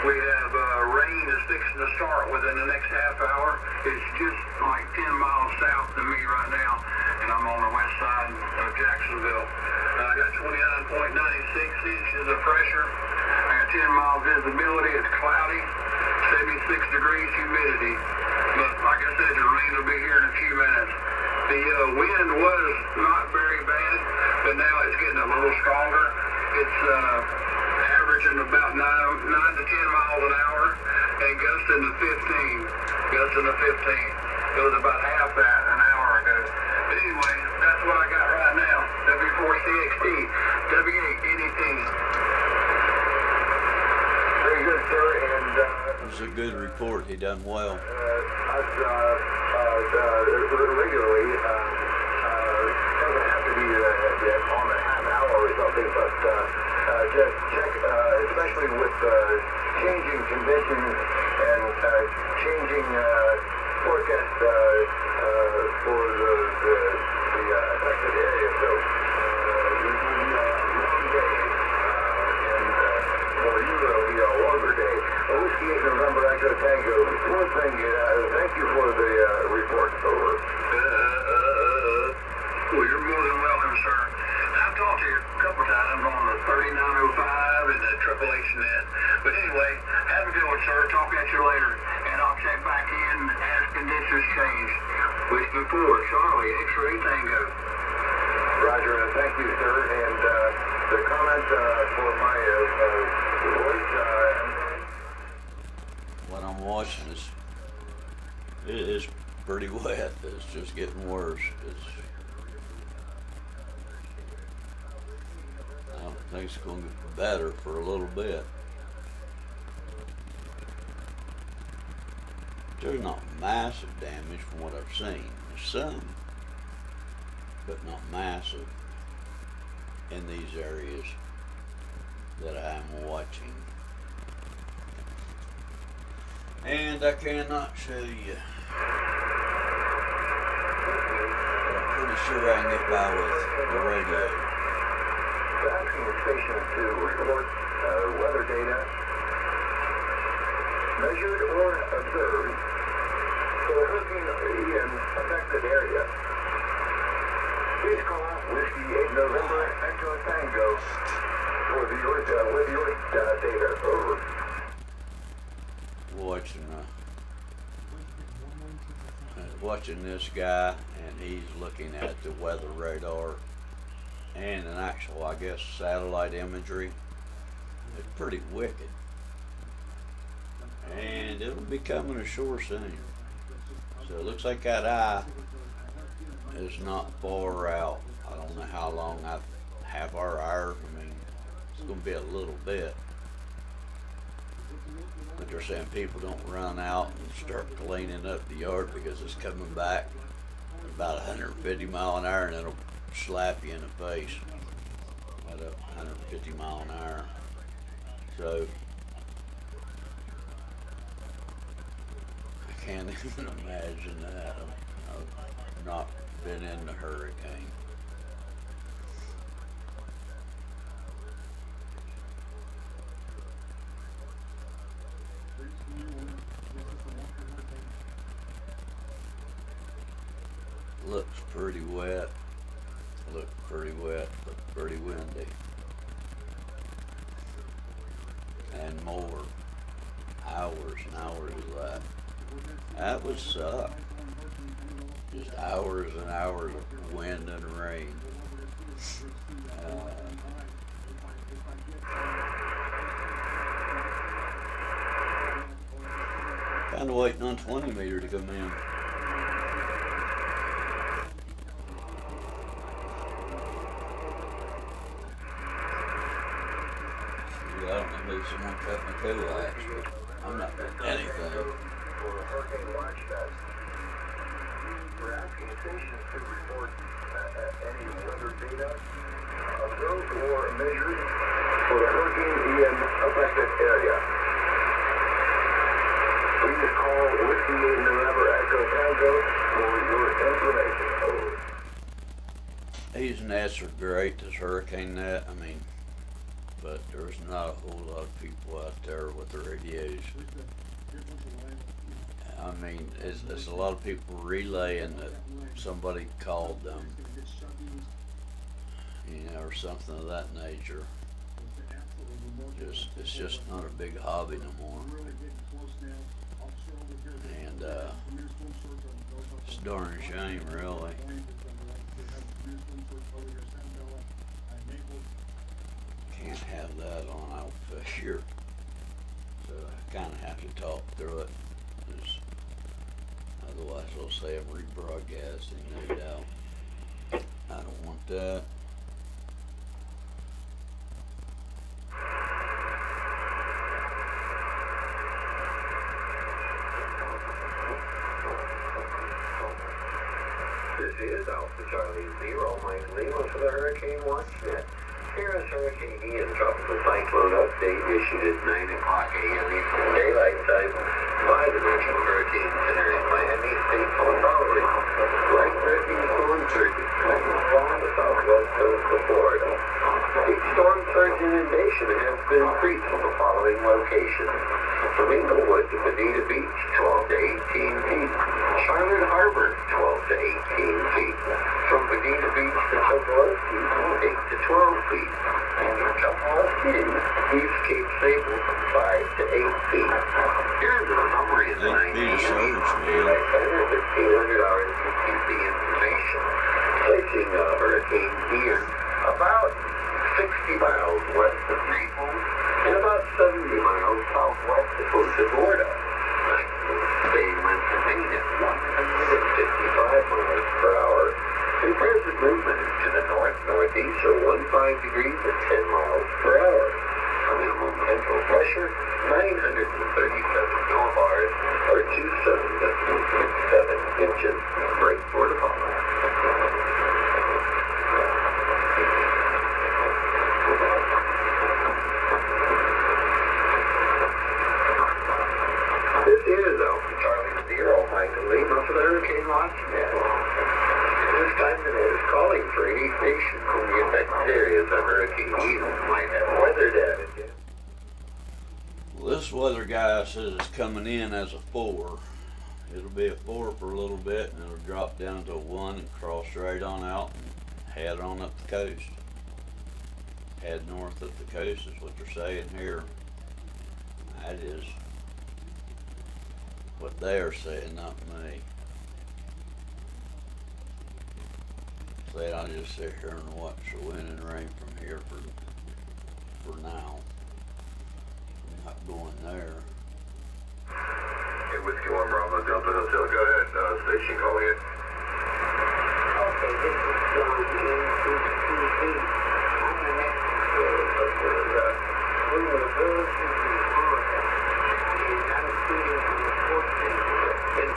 We have rain is fixing to start within the next half hour. It's just like 10 miles south of me right now, and I'm on the west side of Jacksonville. I got 29.96 inches of pressure. I got 10 miles visibility. It's cloudy, 76 degrees humidity. But like I said, the rain will be here in a few minutes. The wind was not very bad, but now it's getting a little stronger. It's averaging about 9 to 10 miles an hour and gusting to 15. Gusting to 15. It was about half that an hour ago. But anyway, that's what I got right now. W4CXT, W8NET. Very good, sir. And It was a good report. He done well. Regularly, doesn't have to be on a half hour or something, but just check, especially with changing conditions and changing forecast for the affected area. So it will be a long day, and for you it'll be a longer day. Whiskey 8 November Echo Tango. One thing, thank you for the report. Over. Well, you're more than welcome, sir. I've talked to you a couple times on the 3905 and the HHHnet. But anyway, have a good one, sir. Talk at you later. And I'll check back in as conditions change. Whiskey 4, Charlie, X-ray Tango. Roger, thank you, sir. And the comment for my voice, What I'm watching is, it is pretty wet. It's just getting worse. I don't think it's going to get better for a little bit. there's not massive damage from what I've seen. There's some, but not massive in these areas that I'm watching. And I cannot show you. But I'm pretty sure I can get by with the radio. Asking the station to report weather data measured or observed for the Hurricane Ian affected area. Please call Whiskey 8 November Echo Tango with your data. Over. Watching this guy, and he's looking at the weather radar and an actual, I guess, satellite imagery. It's pretty wicked, and it'll be coming ashore soon. So it looks like that eye is not far out. I don't know how long I have our hour. I mean, it's going to be a little bit. But they're saying people don't run out and start cleaning up the yard because it's coming back about 150 mile an hour, and it'll slap you in the face at 150 mile an hour. So I can't even imagine that. I've not been in the hurricane. Looks pretty wet. Looked pretty wet, but pretty windy. And more. Hours and hours of that. That would suck. Just hours and hours of wind and rain. Kind of waiting on 20 meter to come in. I don't know, maybe someone cut my coax, but I'm not doing anything. For a hurricane watch test, we're asking stations to report any weather data observed or measured for the Hurricane Ian affected area. Please call Whiskey 8 November Echo Tango for your information. Over. These nets are great, this hurricane net. I mean, but there's not a whole lot of people out there with the radios. I mean, it's a lot of people relaying that somebody called them, you know, or something of that nature. It's just not a big hobby no more. And it's a darn shame, really. Can't have that on out here, so I kind of have to talk through it, 'cause otherwise they'll say I'm rebroadcasting, no doubt. I don't want that. This is Alpha Charlie 0, Mike Lima for the Hurricane Watch Net. Here is Hurricane Ian Tropical Cyclone Update issued at 9 o'clock a.m. Eastern Daylight Time by the National Hurricane Center in Miami State following life-threatening storm surges along the southwest coast of Florida. The storm surge inundation has been increased from the following locations: from Inglewood to Bonita Beach, 12 to 18 feet. Charlotte Harbor, 12 to 18 feet. From Bonita Beach to Chokoloskee, 8 to 12 feet. And from Chokoloskee to East Cape Sable, 5 to 8 feet. Here's a summary of the 9 Center 1500 hours UTC information, placing Hurricane Ian about 60 miles west of Naples and about 70 miles southwest of Punta Gorda. Maximum winds remain at 155 miles per hour. And present movement to the north-northeast or 15 degrees at 10 miles per hour. Minimum central pressure 937 millibars or 27 Well, this weather guy says it's coming in as a 4. It'll be a 4 for a little bit, and it'll drop down to a 1 and cross right on out and head on up the coast. Head north up the coast is what they're saying here. That is what they are saying, not me. Said I'll just sit here and watch the wind and rain from here for now. I'm not going there. Hey, Whiskey 1 Bravo, Delta Hotel. Go ahead, station calling in. Okay, this is John in 228. I'm the next we were going to the Florida, and I'm shooting from the 14th direction,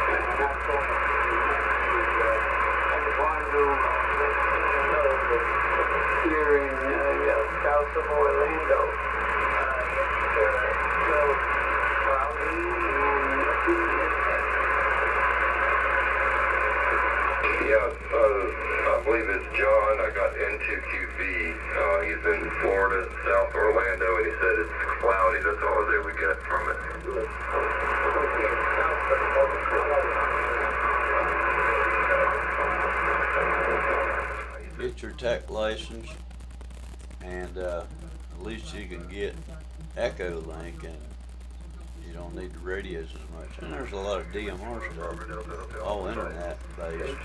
and I'm not going to the next to, I just wanted to let you know that here in south of Orlando, it's still cloudy and Yeah, I believe it's John. I got N2QV. He's in Florida, South Orlando, and he said it's cloudy. That's all that we got from it. Get your tech license, and at least you can get Echo Link, and you don't need the radios as much. And there's a lot of DMR stuff, all internet based.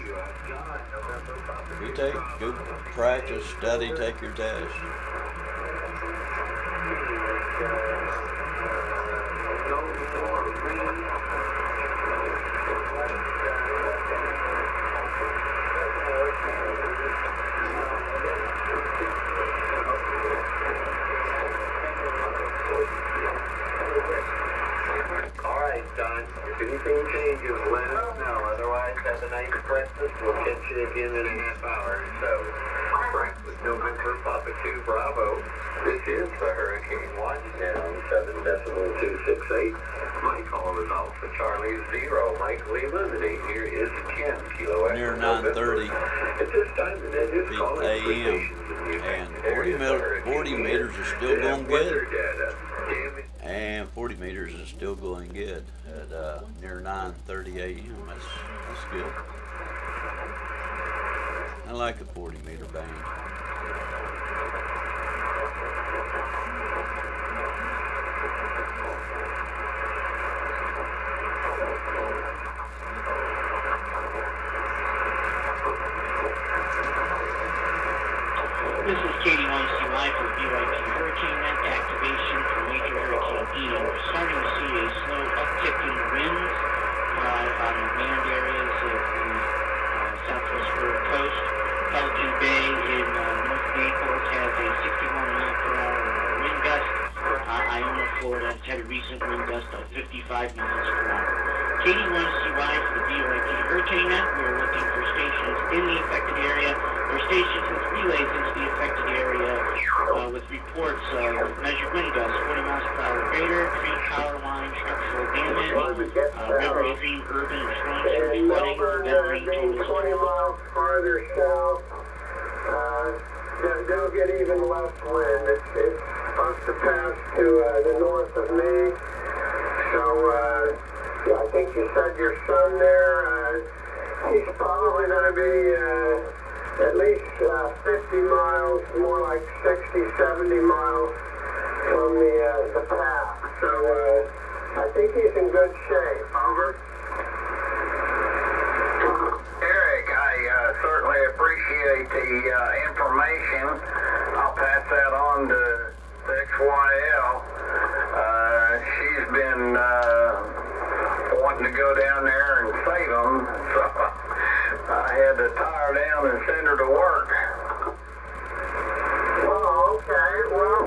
You go practice, study, take your test. Don, if anything changes, let us know. Otherwise, have a nice breakfast. We'll catch you again in a half hour or so. Frank with November Papa 2 Bravo. This is the Hurricane Watchdown 7.268. My call is Alpha Charlie 0. Mike Leland, and here is Ken Kilo. Near 9:30 At this time, the net is calling a.m. and 40 meters is still going good. And 40 meters is still going good at near 9:30 a.m. That's good. I like a 40 meter band. This is Katie 1CY for BYT Hurricane Net activation for Major Hurricane Ian. We're starting to see a slow uptick in winds on the land areas of the southwest Florida coast. Pelican Bay in North Naples has a 61 mile per hour wind gust. Iona, Florida has had a recent wind gust of 55 miles per hour. Katie 1CY for the BYT Hurricane Net. We're looking for stations in the affected area or stations with relays into the affected area with reports of measured wind gusts 40 miles per hour or greater, tree power line structural damage, river stream urban or storm surge flooding, veteran total 20 miles farther south. They'll get even less wind. It's supposed to pass to the north of me. So, I think you said your son there, he's probably going to be at least 50 miles, more like 60, 70 miles from the path. So, I think he's in good shape. Over. Eric, I certainly appreciate the information. I'll pass that on to XYL. She's been wanting to go down there and save them, so I had to tie her down and send her to work. Oh, okay. Well,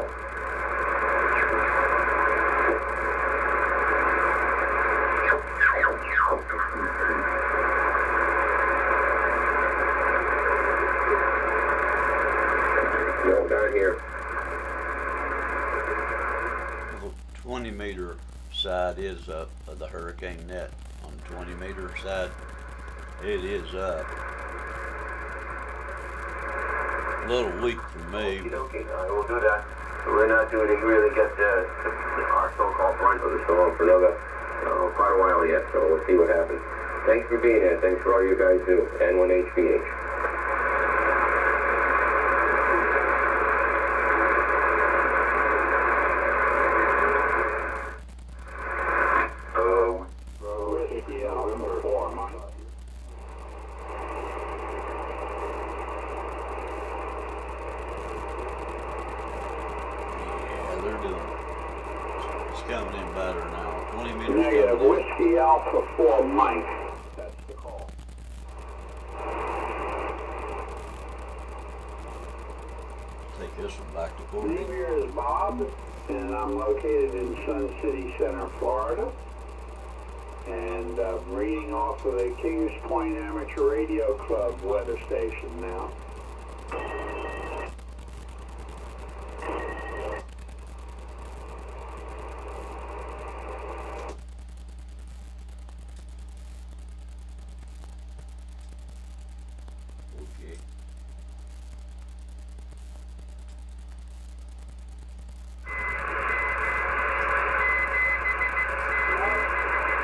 no, down here. The 20 meter side is up of the hurricane net. On the 20 meter side, it is up. A little weak for me. Okay, I will do that. we're not doing it really get our so-called brunt of the storm for another quite a while yet, so we'll see what happens. Thanks for being here. Thanks for all you guys do. N1HBH. Coming in better now. 20 meters. Negative. Whiskey Alpha 4 Mike. That's the call. Take this one back to Fort Name here is Bob, and I'm located in Sun City Center, Florida. And I'm reading off of the Kings Point Amateur Radio Club weather station now. Okay.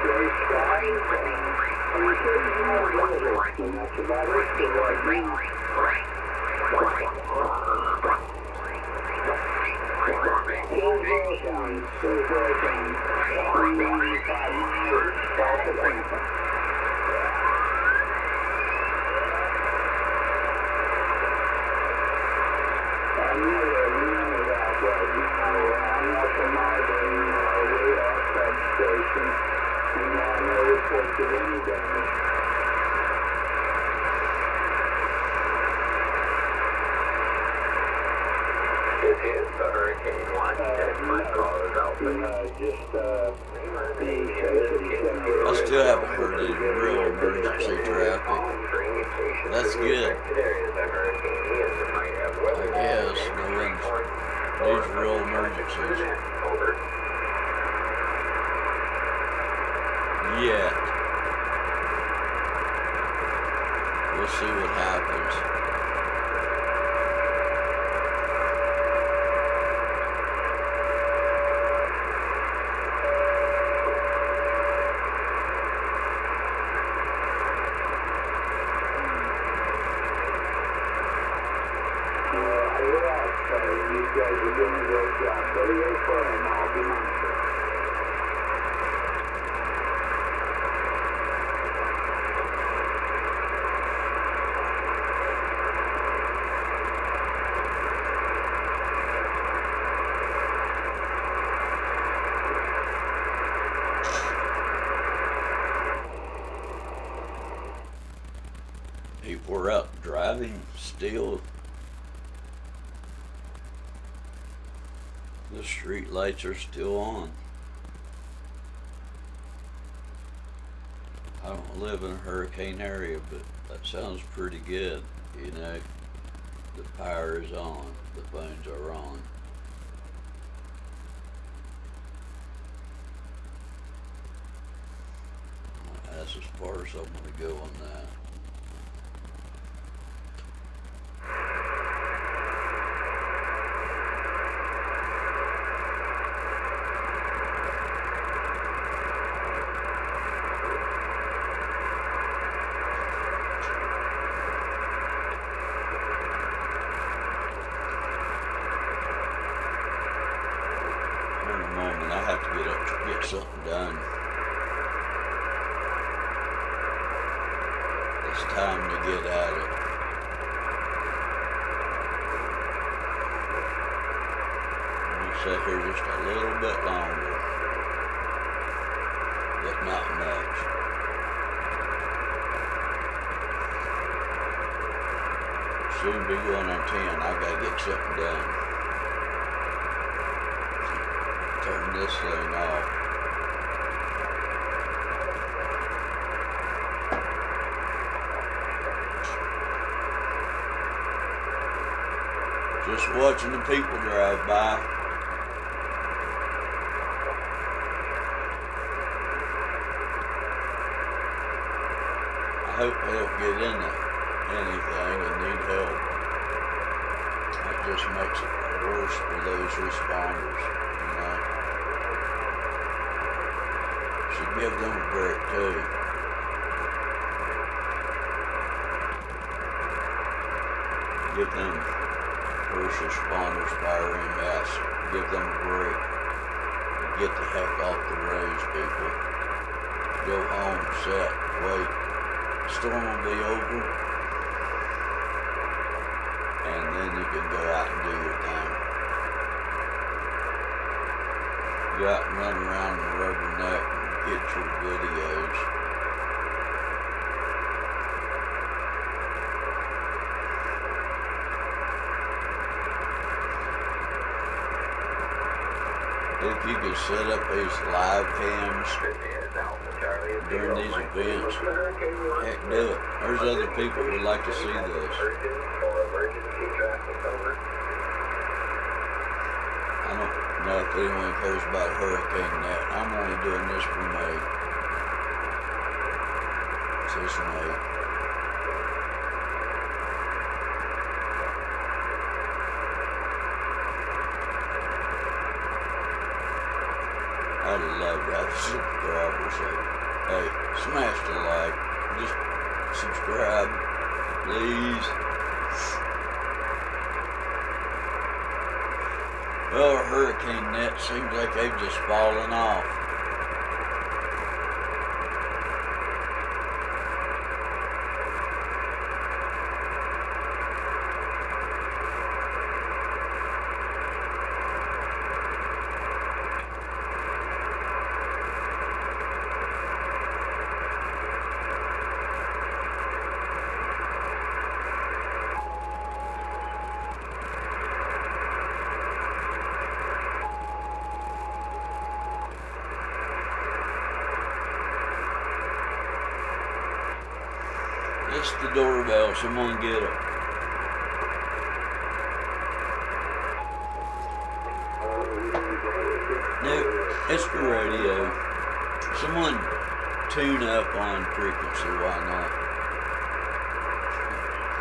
Very sky, and that's about it for right now. Hillsborough County, Hillsborough County, 395 miles south of Tampa. I'm near that right now. I'm up in Marvin, radar substation, and no reports of any damage. This is the Hurricane Watch, and my call is out. Just the City Center. I still haven't heard any real emergency traffic. That's good. I guess no one's these real emergencies yet. We'll see what happens. You guys are doing a great job. Very firm, I'll be monitoring. People are out driving still. The street lights are still on. I don't live in a hurricane area, but that sounds pretty good. You know, the power is on, the phones are on. That's as far as I'm going to go on that. I have to get up to get something done. It's time to get at it. I'm going to sit here just a little bit longer, but not much. Soon be going on 10. I gotta get something done. Turn this thing off. Just watching the people drive by. I hope they don't get into anything and need help. That just makes it worse for those responders, you know. Should give them a break too. Give them first responders, fire EMS, give them a break. Get the heck off the roads, people. Go home, sit, wait. Storm will be over, and then you can go out and do your thing. Go out and run around the rubberneck and get your videos. If you could set up these live cams during these events, heck, do it. There's other people who would like to see this. I don't know if anyone cares about Hurricane Net. I'm only doing this for me. It's just me. I'd love to have subscribers, so hey, smash the like, just subscribe, please. Well, Hurricane Net seems like they've just fallen off. It's the doorbell, someone get it. Nope, it's the radio. Someone tune up on frequency, why not?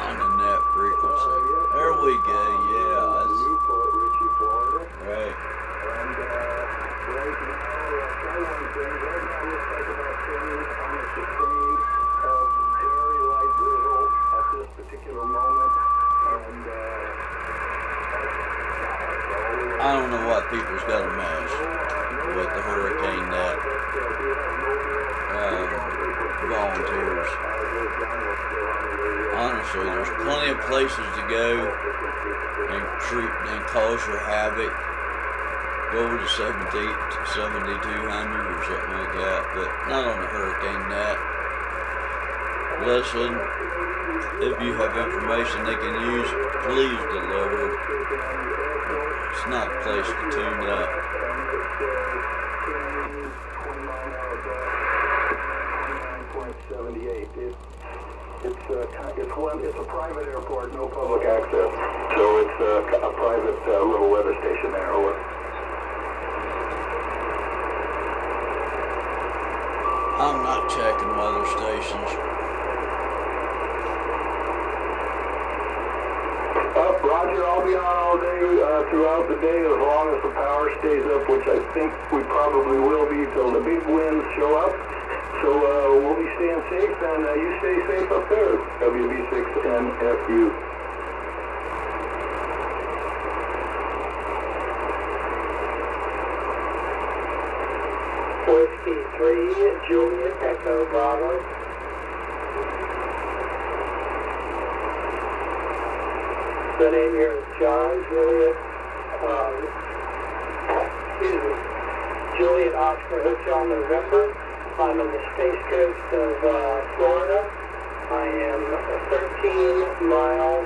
On the net frequency. There we go, yeah. Newport, Richie, Florida. Right. And right now looks like about 10 on the sustained, very light drizzle at this particular moment. And I don't know what people's got a mess with the Hurricane Net volunteers. Honestly, there's plenty of places to go and cause your havoc. Go over to 7200 or something like that, but not on the Hurricane Net. Listen, if you have information they can use, please deliver. It's not a place to tune up. It's a private airport, no public access. So it's a private little weather station there. Over. I'm not checking weather stations. Roger, I'll be on all day throughout the day as long as the power stays up, which I think we probably will be till the big winds show up. So we'll be staying safe, and you stay safe up there, WB6NFU. Whiskey 3, Juliet, Echo Bravo. The name here is John, Juliet, Juliet Oscar Hotel November. I'm on the Space Coast of Florida. I am 13 miles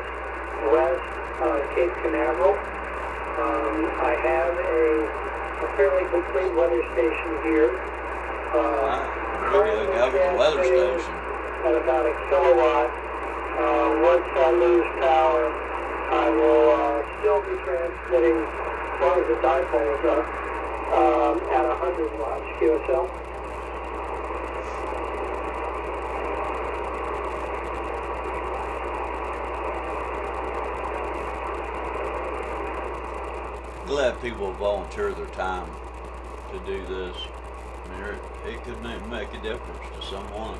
west of Cape Canaveral. I have a fairly complete weather station here. Maybe I got a weather station. At about a kilowatt. Once I lose power, I will still be transmitting, as long as the dipole is up, at 100 watts QSL. glad people volunteer their time to do this. I mean, it could make a difference to someone.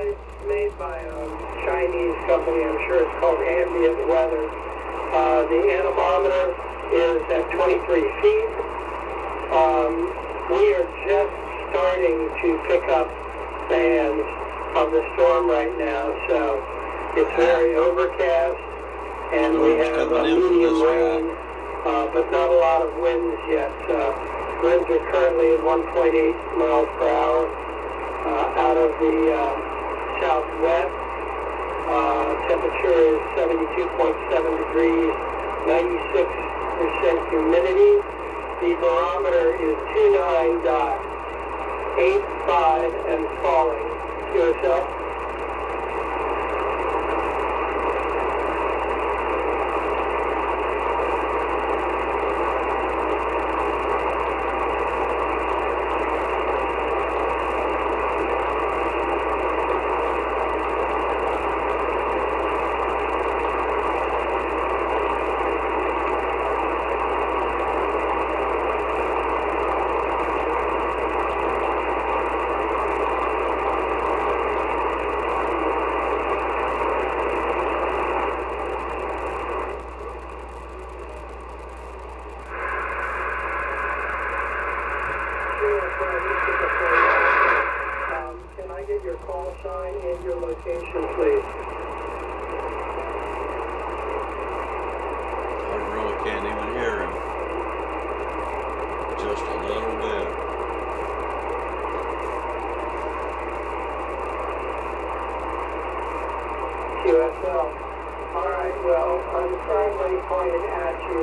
It's made by a Chinese company. I'm sure it's called Ambient Weather. The anemometer is at 23 feet. We are just starting to pick up bands of the storm right now, so it's very overcast, and we have a medium rain, but not a lot of winds yet. Winds are currently at 1.8 miles per hour out of the southwest. Temperature is 72.7 degrees, 96% humidity. The barometer is 29.85 and falling. QSL. Can I get your call sign and your location, please? I really can't even hear him. Just a little bit. QSL. Alright, well, I'm currently pointed at you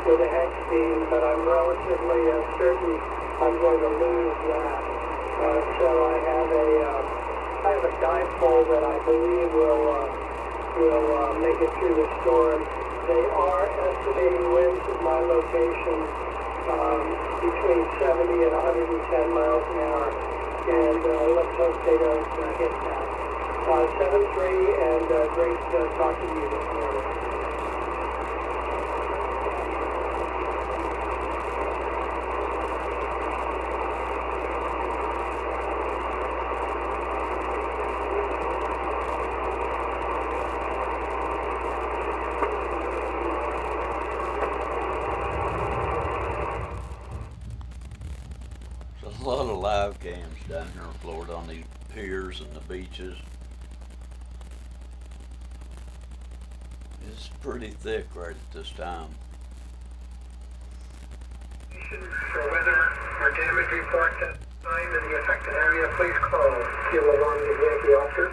with a hex beam, but I'm relatively certain I'm going to lose that. So I have a dipole that I believe will make it through the storm. They are estimating winds at my location between 70 and 110 miles an hour, and let's hope they don't hit that. 7-3, and great talking to you this morning. There's a lot of live cams down here in Florida on these piers and the beaches. It's pretty thick right at this time. For weather or damage reports at the time in the affected area, please call Kilo 1 to Yankee Oscar.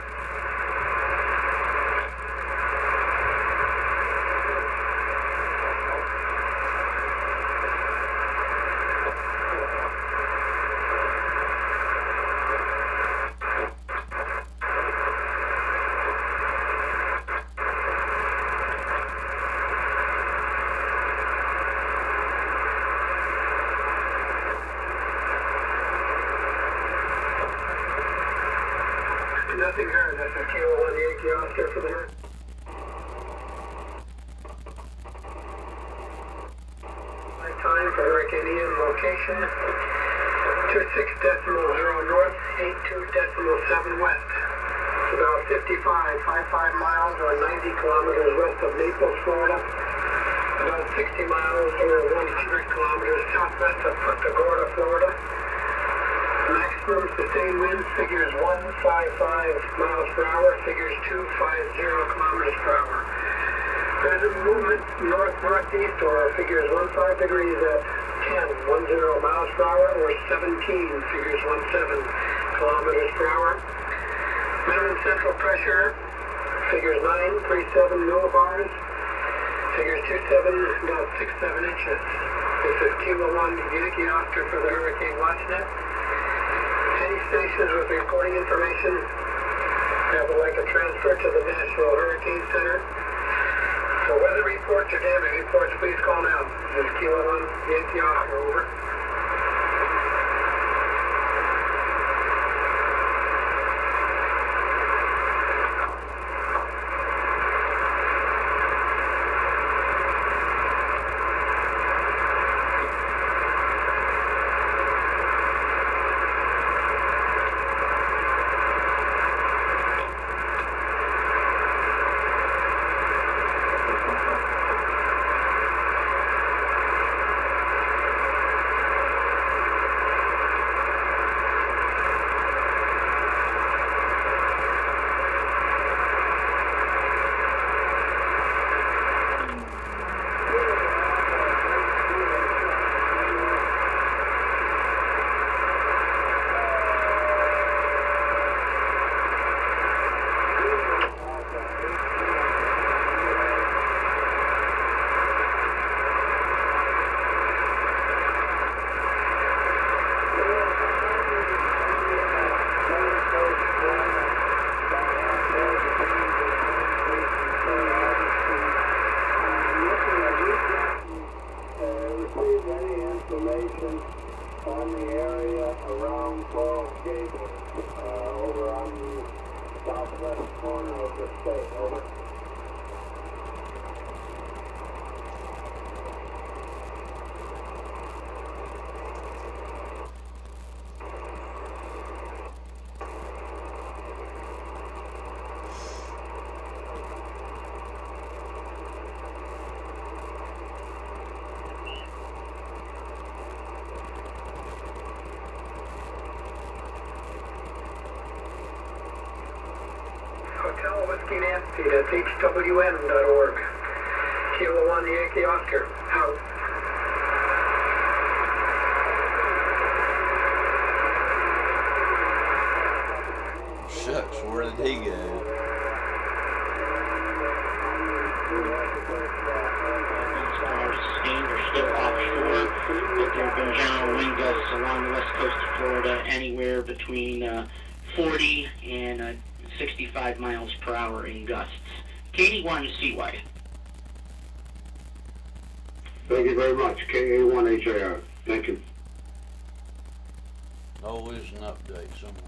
Nothing heard. That's a Kilo 1 Yankee Oscar for the night. Time for Hurricane Ian location 26.0 north, 82.7 west. It's about 55 miles or 90 kilometers west of Naples, Florida. About 60 miles or 100 kilometers southwest of Punta Gorda, Florida. Maximum sustained winds figures 155 miles per hour, figures 250 kilometers per hour. Present movement north-northeast or figures 15 degrees at 10 miles per hour, or 17 figures 17 kilometers per hour. Minimum central pressure figures 937 millibars, figures 27 about 6-7 inches. This is Kilo 1 Yankee Oscar for the Hurricane WatchNet. Any stations with reporting information that would like to transfer to the National Hurricane Center. For weather reports or damage reports, please call now. This is Kilo 1 Yankee Oscar, over. on the area around Coral Gables, over on the southwest corner of the state. Over. Hotel Whiskey Nancy, that's hwn.org. Kilo 1 Yankee Oscar, out. Shucks, where did he go? Sustained are still offshore, but there have been general wind gusts along the west coast of Florida, anywhere between 40 and 65 miles per hour in gusts. Katie, 1 CY. Thank you very much. KA1HIR. Thank you. Always an update somewhere.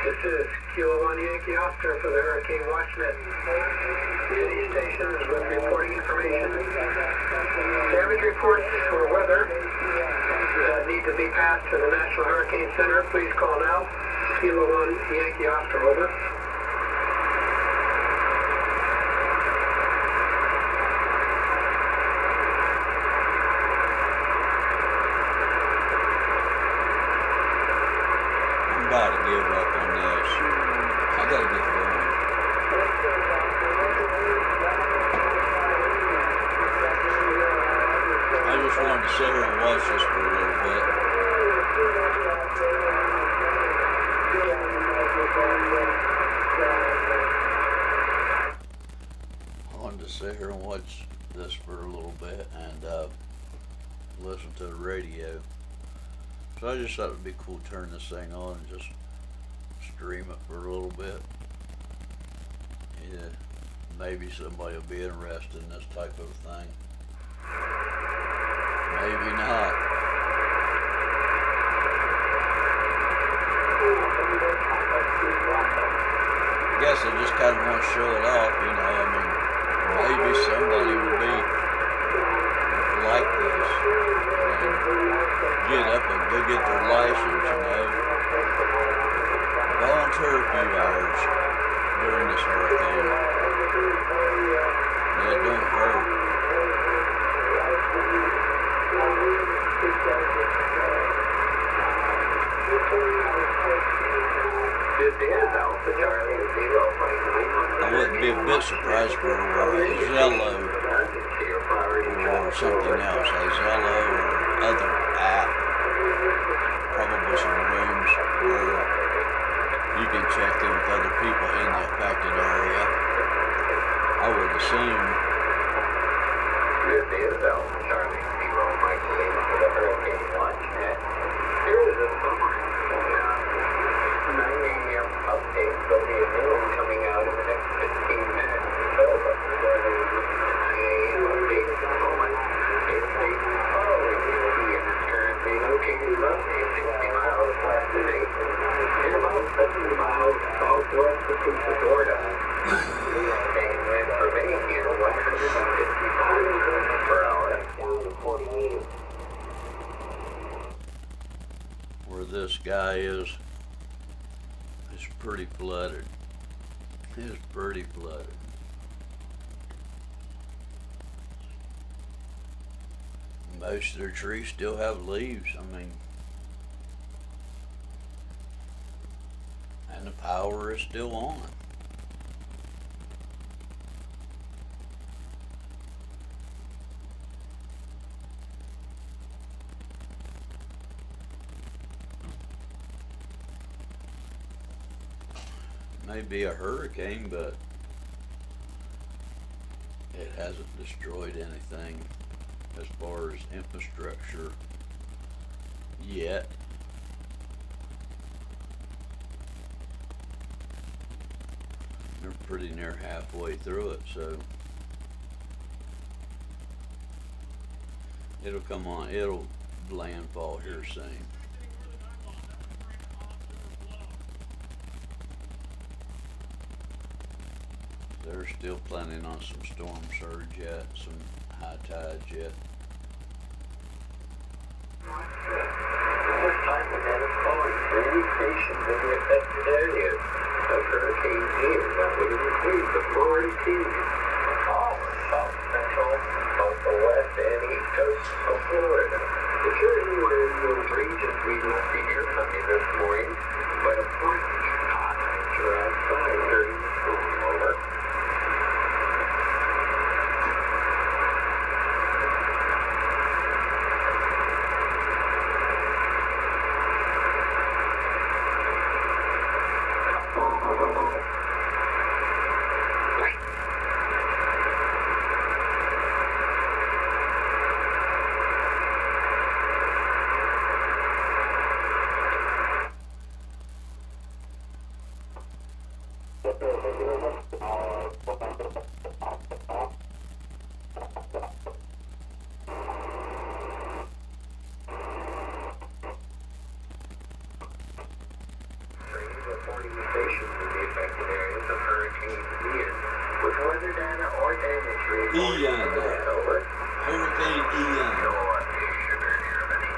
This is Kilo 1 Yankee Oscar for the Hurricane WatchNet. City stations with reporting information. Damage reports for weather that need to be passed to the National Hurricane Center. Please call now. Kilo 1 Yankee Oscar, over. I'm about to give up on this. I gotta get going. I just wanted to sit here and watch this for a little bit. I wanted to sit here and watch this for a little bit and listen to the radio. So I just thought it'd be cool to turn this thing on and just stream it for a little bit. Yeah, maybe somebody will be interested in this type of thing. Maybe not. I guess I just kind of want to show it off, you know. I mean, maybe somebody would be like this and get up and go get their license, you know. Volunteer a few hours during this hurricane. That don't hurt. This is Alpha Charlie 0. I wouldn't be a bit surprised for a Zello or something else, a Zello or other app. Probably some rooms where you can check in with other people in the affected area. I would assume. This is Alpha Charlie 0, Mike Lane for the Hurricane WatchNet. Here is a summary. 9 a.m. update. There'll be a new one coming out in the next 15 minutes or so, but before the 9 a.m. update at the moment, it's facing following the and currently located roughly 60 miles west of Naples and about 70 miles southwest of Punta Gorda. Sustained winds remaining here 155 miles per hour down to 40 meters. Where this guy is pretty flooded. It's pretty flooded. Most of their trees still have leaves. I mean, and the power is still on. May be a hurricane, but it hasn't destroyed anything as far as infrastructure yet. They're pretty near halfway through it, so It'll come on, it'll landfall here soon. They're still planning on some storm surge yet, some high tides yet. This time the net is calling for any stations in the affected areas of Hurricane Ian. That would include the Florida Keys, all the south central, both the west and east coast of Florida. If you're anywhere in those regions, we must be hear from you this morning, but of course, not if you're outside during the storm. Over. Reporting stations in the affected areas of Hurricane Ian with weather data or damage reports. Ian. Over. Hurricane Ian. Kilowatt 2, Sugar, Germany.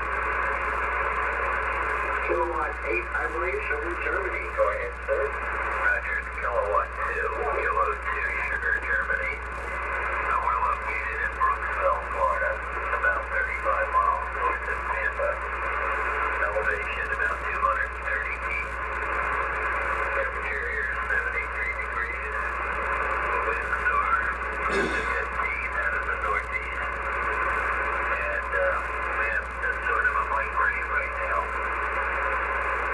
Kilowatt 8, I believe, Sugar, Germany. Go ahead, sir. Roger, Kilowatt 2, Kilo 2, Sugar, Germany. We're located in Brooksville, Florida. It's about 35 miles north of Tampa. Elevation about 230 feet. Temperature here is 73 degrees. The winds are 15 out of the northeast. And we have sort of a light rain right now.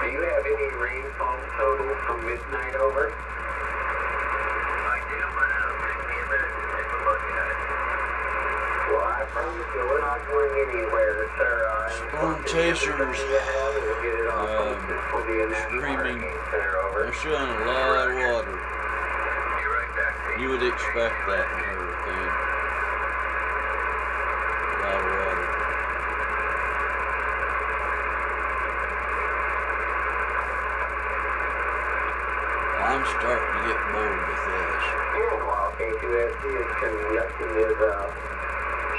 Do you have any rainfall total from midnight over? I do, but it'll take me a minute to take a look at it. Well, I promise you, we're not going anywhere, sir. Storm chasers, We'll get it off posted for the National screaming. Hurricane Center, over. They're showing a lot of water. Be right back to You would expect that in a hurricane. A lot of water. I'm starting to get bored with this. And while KQSD is conducting his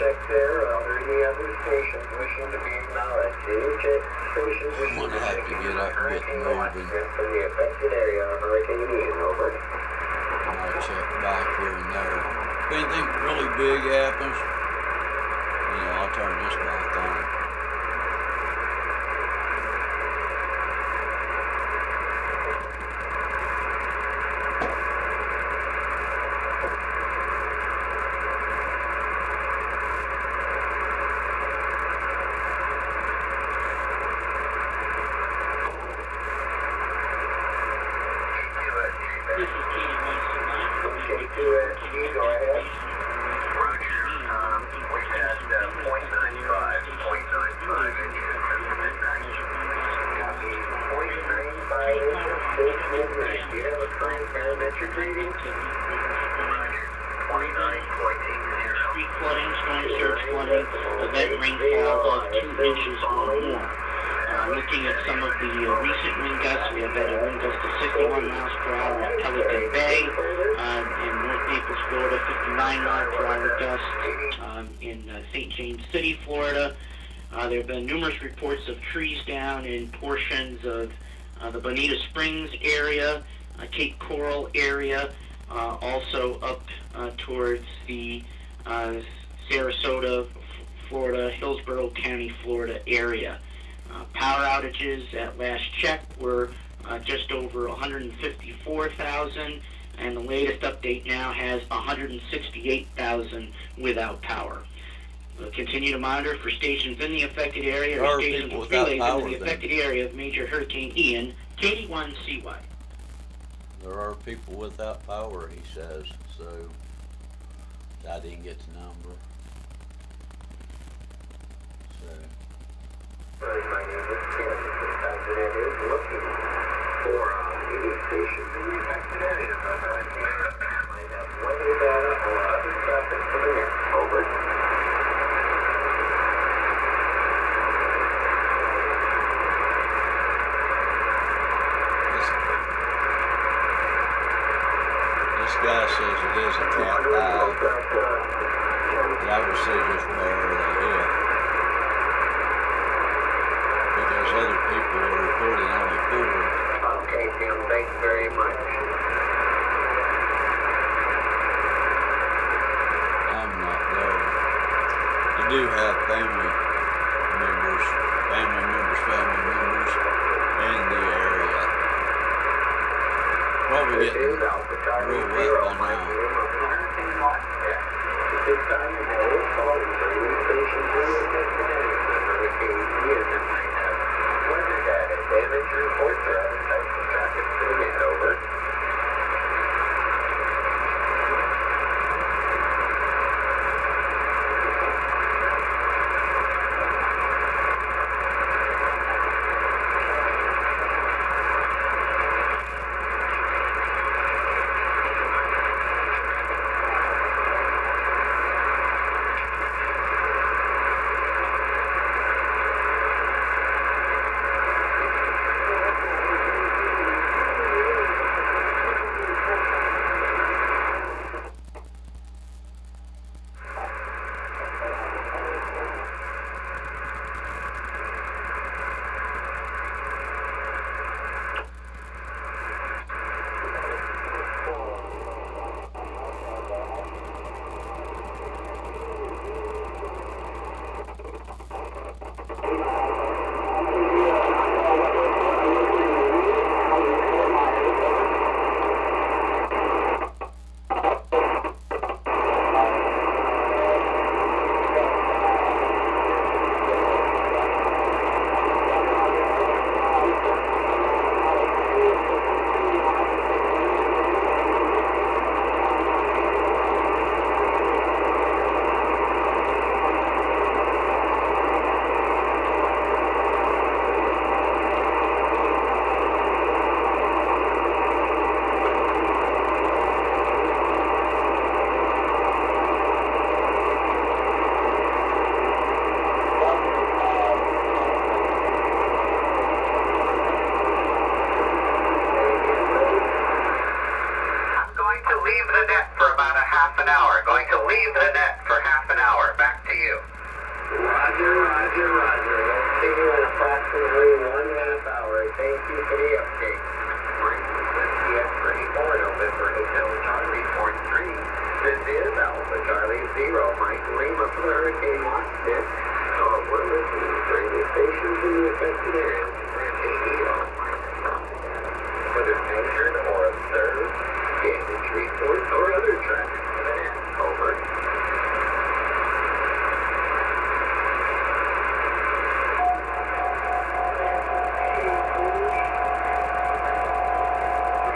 check there, are there any other stations wishing to be acknowledged? Any stations wishing I'm to gonna have check to in get on up and get Hurricane moving. watchman from the affected area of Hurricane Ian, over? And I'll check back here and there. If anything really big happens, I'll turn this back on. This is Katie KQSD, go ahead. Roger. We've had 0.95 inches since midnight. Copy. 0.95 inches since midnight. Do you have a current barometric reading? Roger. 29.80. Street flooding, storm surge flooding, event rainfall of 2 inches or more. Looking at some of the recent wind gusts, we have had a wind gust of 61 miles per hour at Pelican Bay, in North Naples, Florida, 59 mile per hour gusts in St. James City, Florida. There have been numerous reports of trees down in portions of the Bonita Springs area, Cape Coral area, also up towards the Sarasota, Florida, Hillsborough County, Florida area. Power outages at last check were just over 154,000, and the latest update now has 168,000 without power. We'll continue to monitor for stations in the affected area There or are stations people with without relays power in the then. affected area of major Hurricane Ian, KD1CY. There are people without power, he says, so I didn't get the number. So, My name is Ken. The president is looking for any stations in the affected areas of Hurricane Ian. Might have weather data or other traffic for the net. Over. I would say just barely hit. But there's other people that reported only 4. Okay, Tim, thanks very much. I'm not there. I do have family members in the area. Probably This getting is Alpha Charlie real wet Zero, by Mike now. Lima, Hurricane Watch Net. At this time, you have all calling radio stations in the affected areas of Hurricane Ian that might have weather data, damage reports, or other types of traffic coming in. Over. Leave the net for about a half an hour. Going to leave the net for half an hour. Back to you. Roger, roger, roger. We'll see you in approximately 1.5 hours. Thank you for the update. Mike, CX 34, November Hotel Charlie, Report 3. This is Alpha Charlie Zero, Mike Lima from Hurricane Watch Net. We're listening to radio stations in the affected areas. Whether measured or observed, damage reports or other traffic events. Over.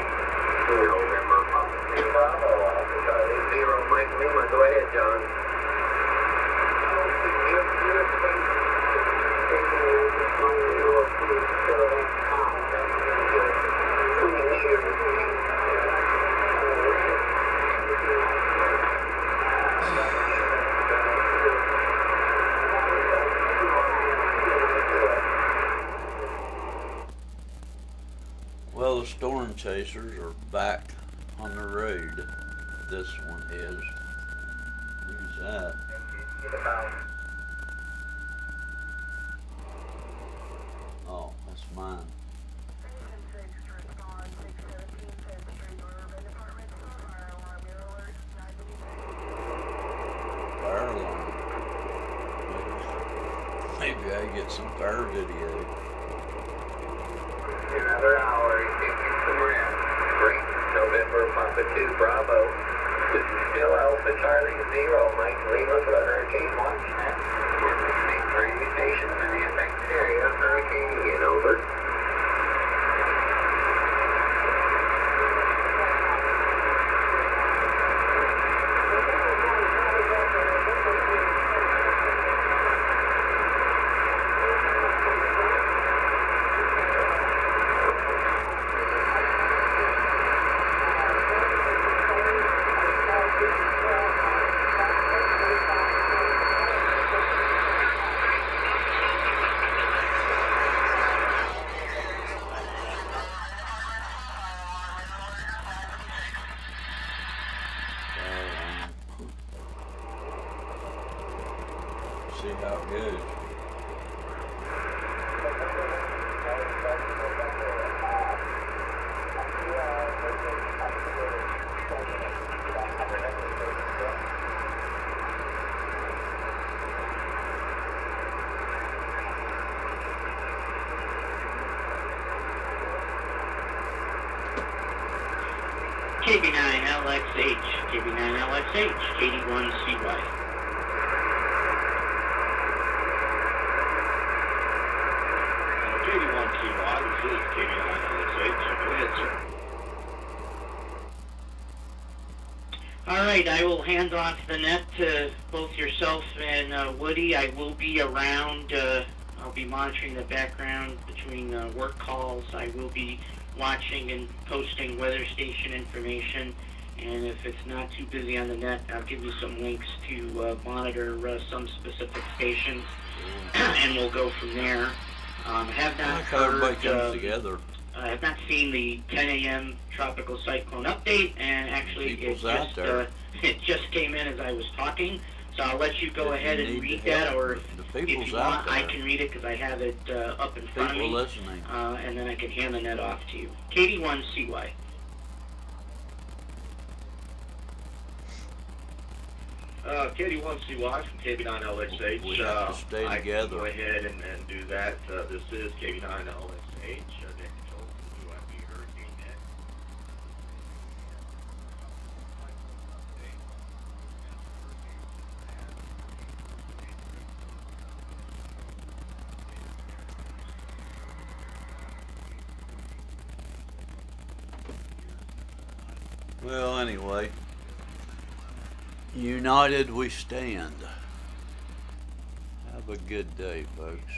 November Papa Bravo, Alpha Charlie Zero, Mike Lima. Go ahead, John. Well, the storm chasers are back on the road. This one is. Who's that? Oh, that's mine. Fire alarm. Maybe I get some fire video. Another hour, get some rest. Great. November Papa 2 Bravo. This is still Alpha Charlie Zero, Mike Lima for the Hurricane Watch Net. We're listening to radio stations in the affected area of Hurricane Ian. Over. see how it goes. KB9LXH, KB9LXH, KD1CY. KD1CY, this is KB9LXH. Go ahead, sir. All right, I will hand off the net to both yourself and Woody. I will be around. I'll be monitoring the background between work calls. I will be watching and posting weather station information. And if it's not too busy on the net, I'll give you some links to monitor some specific stations, and we'll go from there. Have I not like how everybody heard, comes together. I have not seen the 10 a.m. tropical cyclone update, and actually People's out there. it just came in as I was talking. So I'll let you go If ahead you and need read the that, help, or the if people's you out want, I there. can read it because I have it up in front of People me, listening. and then I can hand the net off to you. KD1CY. KD1CY from KB9LXH. We have to stay I can together. go ahead and do that. This is KB9LXH. Net control for UIP Hurricane Net. Well, anyway, united we stand. Have a good day, folks.